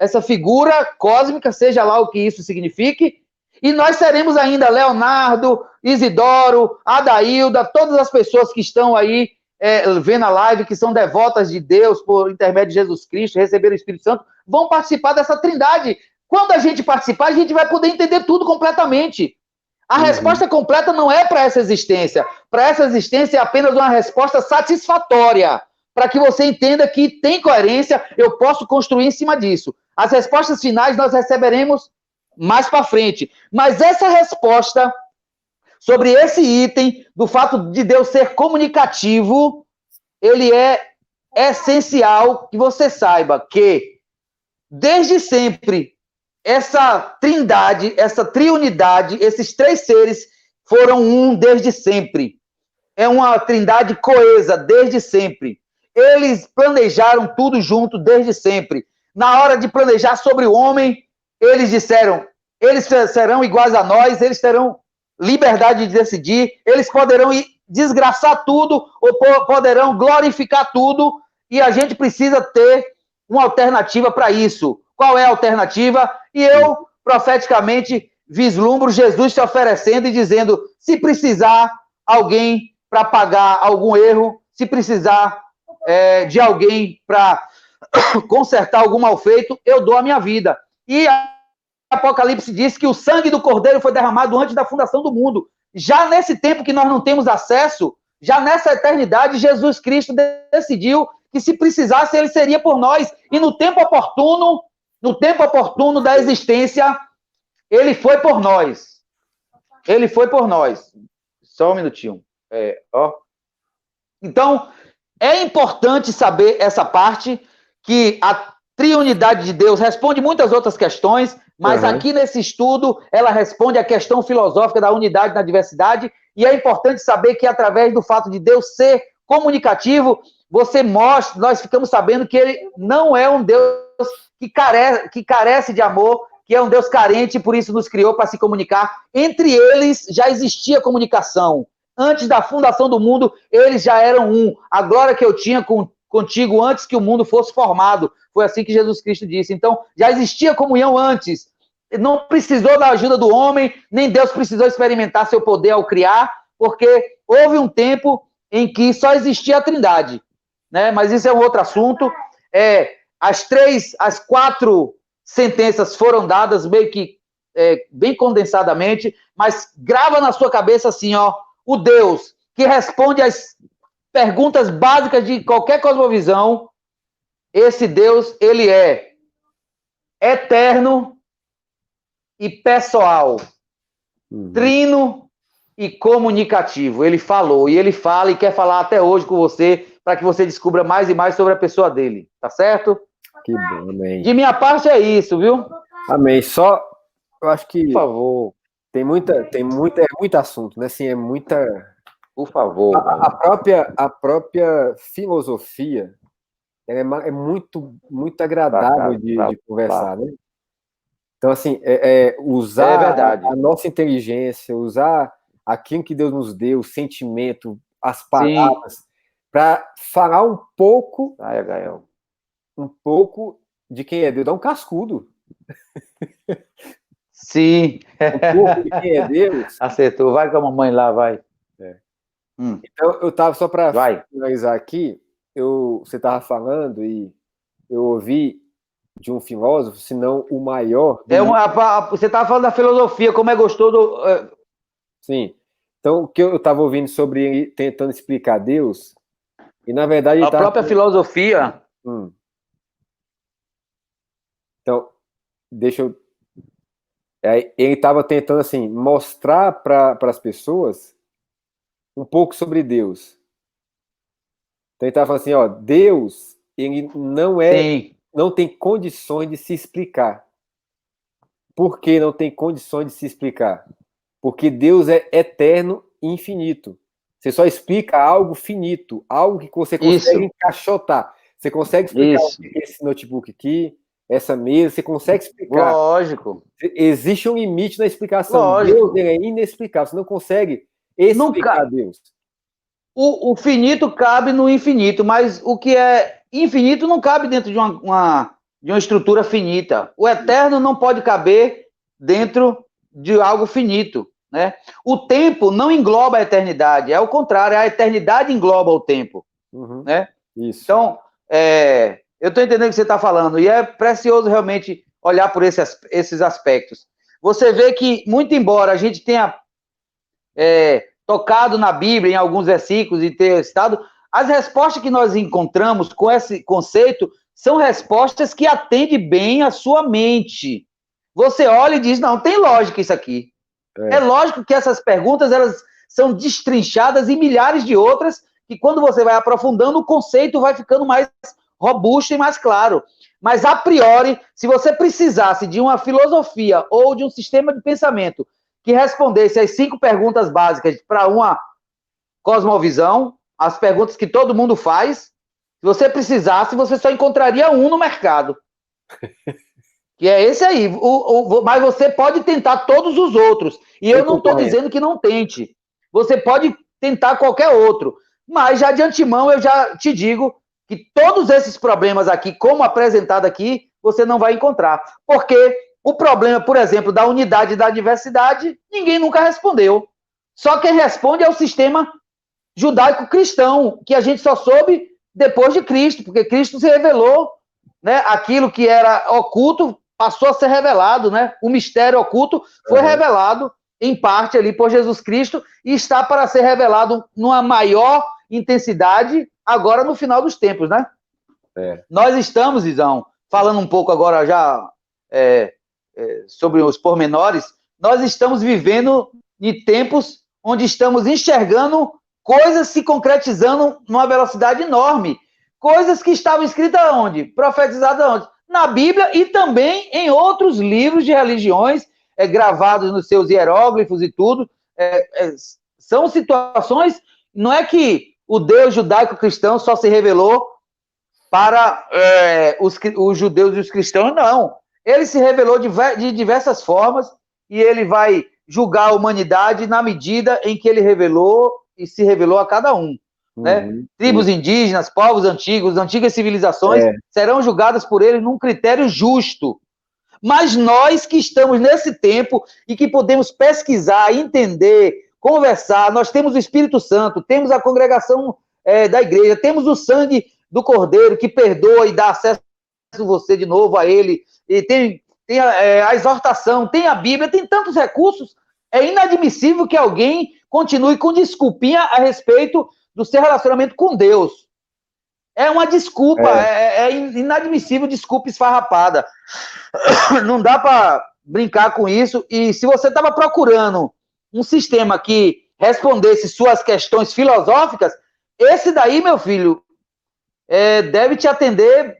essa figura cósmica, seja lá o que isso signifique, e nós seremos ainda Leonardo, Isidoro, Adailda, todas as pessoas que estão aí vendo a live, que são devotas de Deus por intermédio de Jesus Cristo, receberam o Espírito Santo, vão participar dessa Trindade. Quando a gente participar, a gente vai poder entender tudo completamente. A resposta completa não é para essa existência. Para essa existência é apenas uma resposta satisfatória, para que você entenda que tem coerência, eu posso construir em cima disso. As respostas finais nós receberemos mais para frente. Mas essa resposta sobre esse item, do fato de Deus ser comunicativo, ele é essencial que você saiba que, desde sempre, essa trindade, essa triunidade, esses três seres foram um desde sempre. É uma trindade coesa desde sempre. Eles planejaram tudo junto desde sempre. Na hora de planejar sobre o homem, eles disseram, eles serão iguais a nós, eles terão liberdade de decidir, eles poderão desgraçar tudo ou poderão glorificar tudo, e a gente precisa ter uma alternativa para isso. Qual é a alternativa? E eu, profeticamente, vislumbro Jesus se oferecendo e dizendo, se precisar alguém para pagar algum erro, se precisar de alguém para consertar algum mal feito, eu dou a minha vida. E Apocalipse diz que o sangue do Cordeiro foi derramado antes da fundação do mundo. Já nesse tempo que nós não temos acesso, já nessa eternidade, Jesus Cristo decidiu que se precisasse, ele seria por nós. E no tempo oportuno da existência, ele foi por nós. Ele foi por nós. Só um minutinho. Então, é importante saber essa parte, que a triunidade de Deus responde muitas outras questões, mas aqui nesse estudo, ela responde a questão filosófica da unidade na diversidade, e é importante saber que, através do fato de Deus ser comunicativo, você mostra, nós ficamos sabendo que ele não é um Deus que carece de amor, que é um Deus carente, e por isso nos criou para se comunicar. Entre eles já existia comunicação. Antes da fundação do mundo, eles já eram um. A glória que eu tinha contigo antes que o mundo fosse formado. Foi assim que Jesus Cristo disse. Então, já existia comunhão antes. Não precisou da ajuda do homem, nem Deus precisou experimentar seu poder ao criar, porque houve um tempo em que só existia a Trindade, né? Mas isso é um outro assunto. As 4 sentenças foram dadas meio que bem condensadamente, mas grava na sua cabeça assim, o Deus que responde às perguntas básicas de qualquer cosmovisão, esse Deus, ele é eterno e pessoal, trino e comunicativo. Ele falou, e ele fala e quer falar até hoje com você, para que você descubra mais e mais sobre a pessoa dele, tá certo? Que bom, amém. De minha parte é isso, viu? Amém. Só, eu acho que... Por favor. Tem muito assunto, né? Assim, é muita... Por favor. A própria filosofia é muito agradável de conversar, né? Então, assim, usar a nossa inteligência, usar aquilo que Deus nos deu, o sentimento, as palavras, para falar um pouco de quem é Deus. Dá um cascudo. Sim. Um pouco de quem é Deus. Acertou. Vai com a mamãe lá, vai. Então, eu estava só para finalizar aqui, você estava falando e eu ouvi de um filósofo, se não o maior... Você estava falando da filosofia, como é gostoso... Sim. Então, o que eu estava ouvindo sobre ele tentando explicar Deus, e na verdade... A própria filosofia... Então, deixa eu... Ele estava tentando, assim, mostrar para as pessoas um pouco sobre Deus. Então, ele estava falando assim, ó, Deus, ele não tem condições de se explicar. Por que não tem condições de se explicar? Porque Deus é eterno e infinito. Você só explica algo finito, algo que você consegue encaixotar. Você consegue explicar o que é esse notebook aqui, essa mesa, você consegue explicar. Lógico. Existe um limite na explicação. Lógico. Deus é inexplicável. Você não consegue explicar Deus. O finito cabe no infinito, mas o que é infinito não cabe dentro de uma estrutura finita. O eterno não pode caber dentro de algo finito, né? O tempo não engloba a eternidade, é o contrário, a eternidade engloba o tempo, né? Isso. Então, eu estou entendendo o que você está falando, e é precioso realmente olhar por esses aspectos. Você vê que, muito embora a gente tenha tocado na Bíblia, em alguns versículos, e ter citado, as respostas que nós encontramos com esse conceito são respostas que atendem bem a sua mente. Você olha e diz, não, tem lógica isso aqui. É lógico que essas perguntas, elas são destrinchadas em milhares de outras, que quando você vai aprofundando, o conceito vai ficando mais robusto e mais claro. Mas, a priori, se você precisasse de uma filosofia ou de um sistema de pensamento que respondesse as 5 perguntas básicas para uma cosmovisão, as perguntas que todo mundo faz, se você precisasse, você só encontraria um no mercado. Que é esse aí. Mas você pode tentar todos os outros. E eu não estou dizendo que não tente. Você pode tentar qualquer outro. Mas já de antemão eu já te digo que todos esses problemas aqui, como apresentado aqui, você não vai encontrar. Porque o problema, por exemplo, da unidade e da diversidade, ninguém nunca respondeu. Só quem responde é o sistema judaico-cristão, que a gente só soube depois de Cristo, porque Cristo se revelou, né? Aquilo que era oculto passou a ser revelado, né? O mistério oculto foi revelado, em parte, ali por Jesus Cristo, e está para ser revelado numa maior intensidade agora no final dos tempos, né? Nós estamos, Izão, falando um pouco agora já sobre os pormenores, nós estamos vivendo em tempos onde estamos enxergando coisas se concretizando numa velocidade enorme. Coisas que estavam escritas onde? Profetizadas onde? Na Bíblia e também em outros livros de religiões, gravados nos seus hieróglifos e tudo. São situações, não é que o Deus judaico-cristão só se revelou para os judeus e os cristãos, não. Ele se revelou de diversas formas e ele vai julgar a humanidade na medida em que ele revelou e se revelou a cada um. Né? Tribos indígenas, povos antigos, antigas civilizações serão julgadas por ele num critério justo. Mas nós que estamos nesse tempo e que podemos pesquisar, entender, conversar, nós temos o Espírito Santo, temos a congregação da igreja, temos o sangue do Cordeiro que perdoa e dá acesso você de novo a ele, e tem a exortação, tem a Bíblia, tem tantos recursos, é inadmissível que alguém continue com desculpinha a respeito do seu relacionamento com Deus. É uma desculpa, é inadmissível desculpa esfarrapada. Não dá para brincar com isso, e se você estava procurando um sistema que respondesse suas questões filosóficas, esse daí, meu filho, deve te atender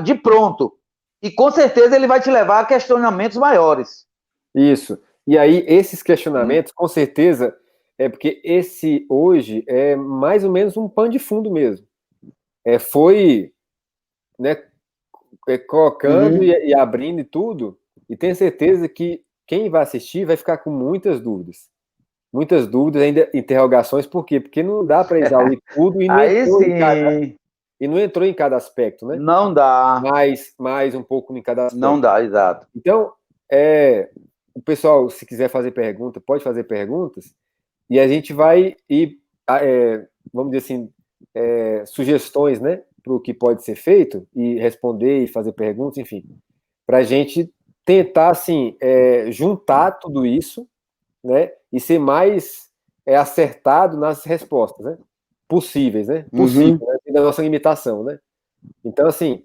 de pronto. E com certeza ele vai te levar a questionamentos maiores. Isso. E aí, esses questionamentos, com certeza, porque esse hoje é mais ou menos um pano de fundo mesmo. Foi, né, colocando e abrindo e tudo, e tenho certeza que quem vai assistir vai ficar com muitas dúvidas. Muitas dúvidas, ainda interrogações, por quê? Porque não dá para exaurir tudo e não entrou em cada aspecto, né? Não dá. Mais um pouco em cada aspecto. Não dá, exato. Então, o pessoal, se quiser fazer pergunta, pode fazer perguntas, e a gente vai ir, vamos dizer assim, sugestões, né, para o que pode ser feito, e responder e fazer perguntas, enfim, para a gente tentar, assim, juntar tudo isso, né? E ser mais acertado nas respostas, né? Possíveis, né? Possível, né? Da nossa limitação, né? Então, assim,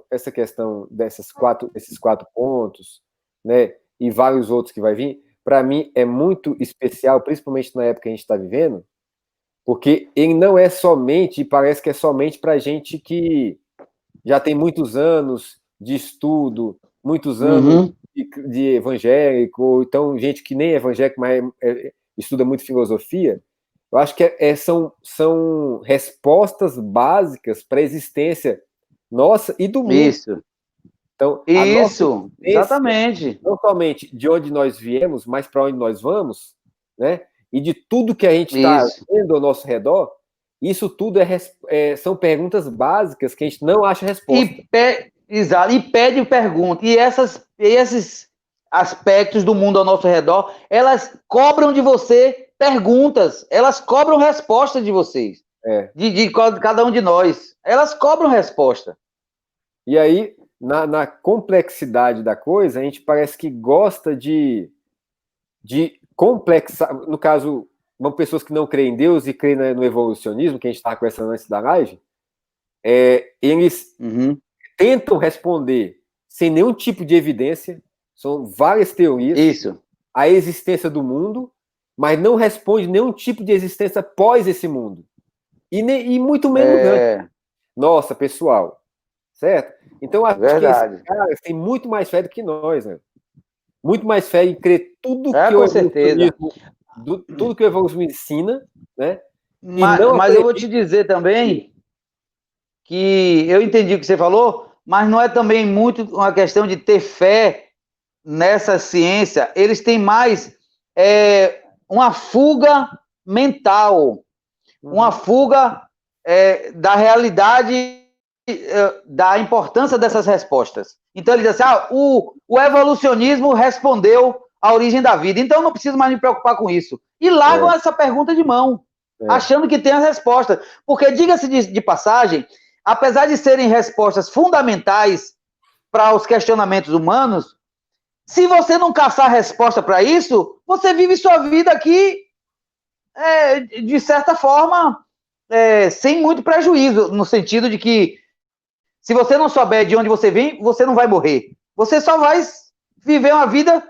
essa questão desses quatro pontos, né? E vários outros que vai vir, para mim é muito especial, principalmente na época que a gente está vivendo, porque ele não é somente, parece que é somente para gente que já tem muitos anos de estudo, muitos anos de evangélico, então gente que nem é evangélico, mas estuda muito filosofia. Eu acho que são respostas básicas para a existência nossa e do mundo. Isso. Então, isso, exatamente. Não somente de onde nós viemos, mas para onde nós vamos, né? E de tudo que a gente está vendo ao nosso redor, isso tudo são perguntas básicas que a gente não acha resposta. Exato, e pede pergunta. E esses aspectos do mundo ao nosso redor, elas cobram de você perguntas, elas cobram respostas de vocês, de cada um de nós. Elas cobram resposta. E aí, na complexidade da coisa, a gente parece que gosta de complexar. No caso, pessoas que não creem em Deus e creem no evolucionismo, que a gente estava conversando antes da live, eles tentam responder sem nenhum tipo de evidência, são várias teorias, a existência do mundo, mas não responde nenhum tipo de existência após esse mundo. E muito menos antes. Nossa, pessoal, certo? Então, acho que esses caras têm muito mais fé do que nós, né? Muito mais fé em crer tudo que o evolucionismo, tudo que o evolucionismo ensina, né? Mas eu vou te dizer também que eu entendi o que você falou, mas não é também muito uma questão de ter fé nessa ciência. Eles têm mais uma fuga mental, uma fuga da realidade, da importância dessas respostas. Então ele diz assim, o evolucionismo respondeu a origem da vida, então eu não preciso mais me preocupar com isso. E largam essa pergunta de mão, achando que tem a resposta. Porque, diga-se de passagem, apesar de serem respostas fundamentais para os questionamentos humanos, se você não caçar resposta para isso, você vive sua vida aqui, de certa forma, sem muito prejuízo, no sentido de que se você não souber de onde você vem, você não vai morrer. Você só vai viver uma vida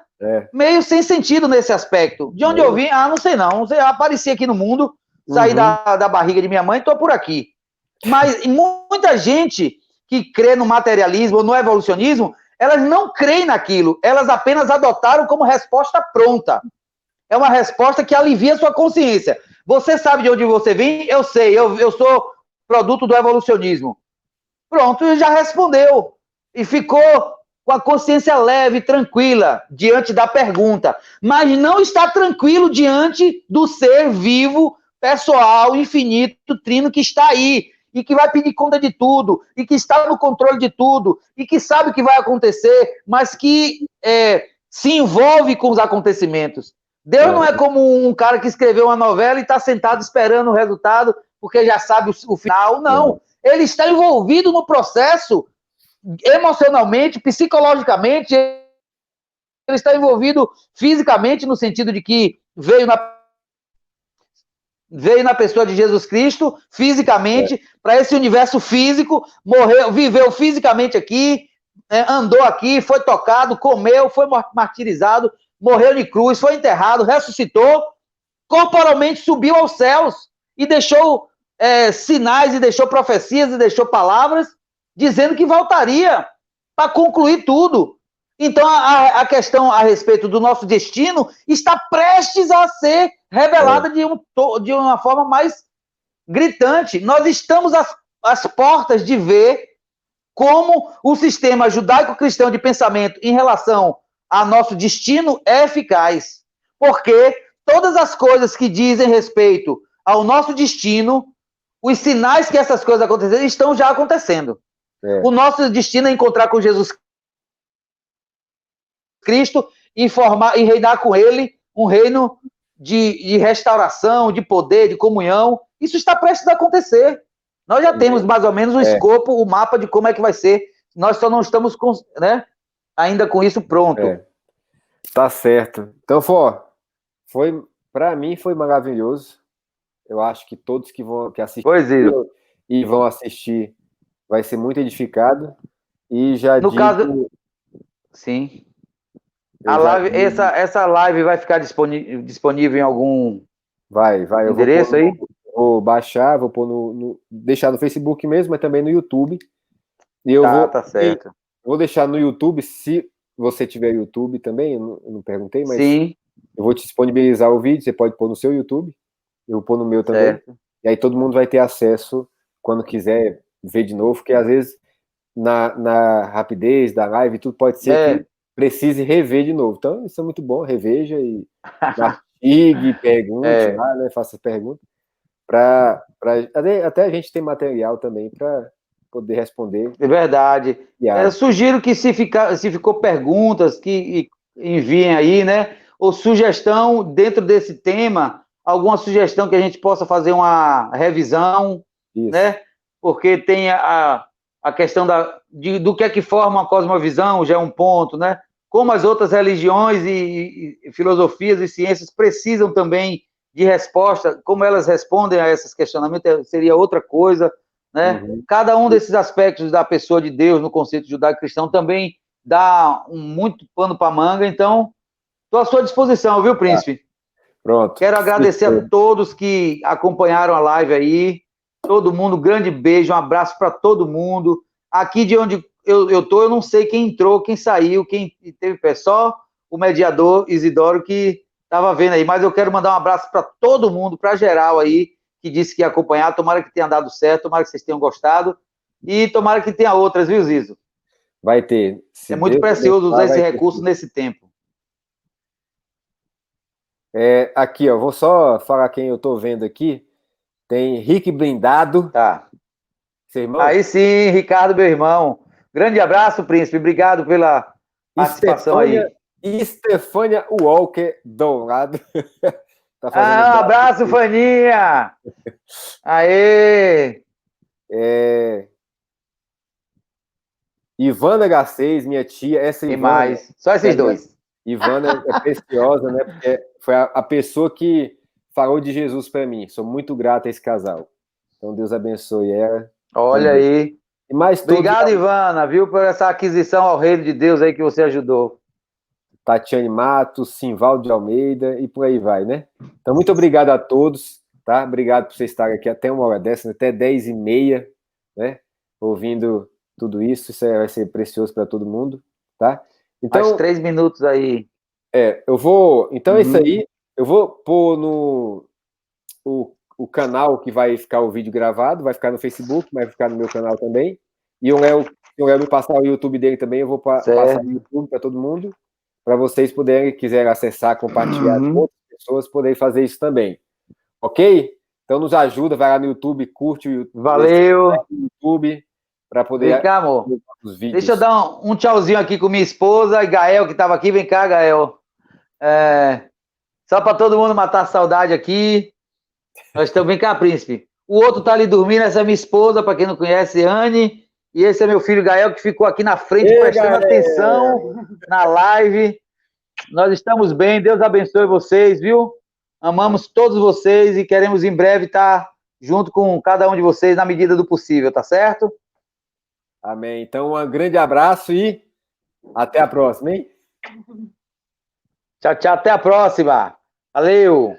meio sem sentido nesse aspecto. De onde eu vim? Não sei não. Eu apareci aqui no mundo, saí da barriga de minha mãe e estou por aqui. Mas muita gente que crê no materialismo ou no evolucionismo, elas não creem naquilo. Elas apenas adotaram como resposta pronta. É uma resposta que alivia a sua consciência. Você sabe de onde você vem? Eu sei. Eu sou produto do evolucionismo. Pronto, já respondeu. E ficou com a consciência leve, tranquila, diante da pergunta. Mas não está tranquilo diante do ser vivo, pessoal, infinito, trino, que está aí, e que vai pedir conta de tudo, e que está no controle de tudo, e que sabe o que vai acontecer, mas que se envolve com os acontecimentos. Deus não é como um cara que escreveu uma novela e está sentado esperando o resultado, porque já sabe o final. Não. Ele está envolvido no processo emocionalmente, psicologicamente, ele está envolvido fisicamente, no sentido de que veio na pessoa de Jesus Cristo, fisicamente, para esse universo físico, morreu, viveu fisicamente aqui, andou aqui, foi tocado, comeu, foi martirizado, morreu de cruz, foi enterrado, ressuscitou, corporalmente subiu aos céus e deixou sinais, e deixou profecias, e deixou palavras, dizendo que voltaria para concluir tudo. Então, a questão a respeito do nosso destino está prestes a ser revelada de uma forma mais gritante. Nós estamos às portas de ver como o sistema judaico-cristão de pensamento em relação a nosso destino é eficaz. Porque todas as coisas que dizem respeito ao nosso destino, os sinais que essas coisas aconteceram estão já acontecendo. O nosso destino é encontrar com Jesus Cristo e reinar com Ele um reino de restauração, de poder, de comunhão. Isso está prestes a acontecer. Nós já temos mais ou menos o escopo, o mapa de como é que vai ser. Nós só não estamos ainda com isso pronto. Tá certo. Então, para mim foi maravilhoso. Eu acho que todos que assistiram e vão assistir vai ser muito edificado. E já no digo... caso, sim. Essa live vai ficar disponível em algum eu endereço aí? Vou baixar, vou pôr deixar no Facebook mesmo, mas também no YouTube. E eu Tá certo. Vou deixar no YouTube, se você tiver YouTube também, eu não perguntei, mas sim. Eu vou te disponibilizar o vídeo, você pode pôr no seu YouTube, eu vou pôr no meu também, certo. E aí todo mundo vai ter acesso quando quiser ver de novo, porque às vezes na rapidez da live tudo pode ser que precise rever de novo. Então isso é muito bom, reveja e mastigue, pergunte lá, né? Faça pergunta. Até a gente tem material também para poder responder. É verdade. Sugiro que se ficou perguntas, que enviem aí, né? Ou sugestão dentro desse tema, alguma sugestão que a gente possa fazer uma revisão, né? Porque tem a questão do que é que forma uma cosmovisão, já é um ponto, né? Como as outras religiões e filosofias e ciências precisam também de resposta, como elas respondem a esses questionamentos, seria outra coisa, né? Cada um desses aspectos da pessoa de Deus no conceito judaico-cristão também dá muito pano para manga, então estou à sua disposição, viu, Príncipe? Pronto. Quero agradecer a todos que acompanharam a live aí, todo mundo, grande beijo, um abraço para todo mundo. Aqui de onde eu tô, eu não sei quem entrou, quem saiu, quem teve pé, só o mediador Isidoro que estava vendo aí, mas eu quero mandar um abraço para todo mundo, para geral aí, que disse que ia acompanhar, tomara que tenha dado certo, tomara que vocês tenham gostado, e tomara que tenha outras, viu, Zizo? Vai ter. É muito precioso usar esse recurso nesse tempo. Aqui, ó, vou só falar quem eu tô vendo aqui. Tem Rick Blindado. Tá. Seu irmão? Aí sim, Ricardo, meu irmão. Grande abraço, Príncipe. Obrigado pela participação aí. E Stefânia Walker Dourado. Tá um abraço, aqui. Faninha! Aê! Ivana H6, minha tia, essa e Ivana. Mais. Só esses dois. Ivana é preciosa, né? Porque foi a pessoa que falou de Jesus para mim. Sou muito grato a esse casal. Então Deus abençoe ela. Olha também. Aí. E mais Obrigado, Ivana, viu, por essa aquisição ao reino de Deus aí que você ajudou. Tatiane Matos, Simvaldo de Almeida e por aí vai, né? Então, muito obrigado a todos, tá? Obrigado por vocês estarem aqui até uma hora dessa, até 10h30, né? Ouvindo tudo isso, vai ser precioso para todo mundo, tá? Então, mais 3 minutos aí. Eu vou... Então, é isso aí. Eu vou pôr no... O canal que vai ficar o vídeo gravado, vai ficar no Facebook, vai ficar no meu canal também. E o Léo me passar o YouTube dele também, eu vou passar no YouTube para todo mundo, para vocês quiserem acessar, compartilhar com outras pessoas, poderem fazer isso também. Ok? Então nos ajuda, vai lá no YouTube, curte o YouTube, para poder... Vem cá, amor. Os vídeos. Deixa eu dar um tchauzinho aqui com minha esposa e Gael, que estava aqui. Vem cá, Gael. Só para todo mundo matar a saudade aqui. Nós estamos... Vem cá, Príncipe. O outro tá ali dormindo, essa é minha esposa, para quem não conhece, Anne. E esse é meu filho Gael, que ficou aqui na frente, prestando atenção na live. Nós estamos bem, Deus abençoe vocês, viu? Amamos todos vocês e queremos em breve estar junto com cada um de vocês na medida do possível, tá certo? Amém. Então, um grande abraço e até a próxima, hein? Tchau, tchau, até a próxima. Valeu!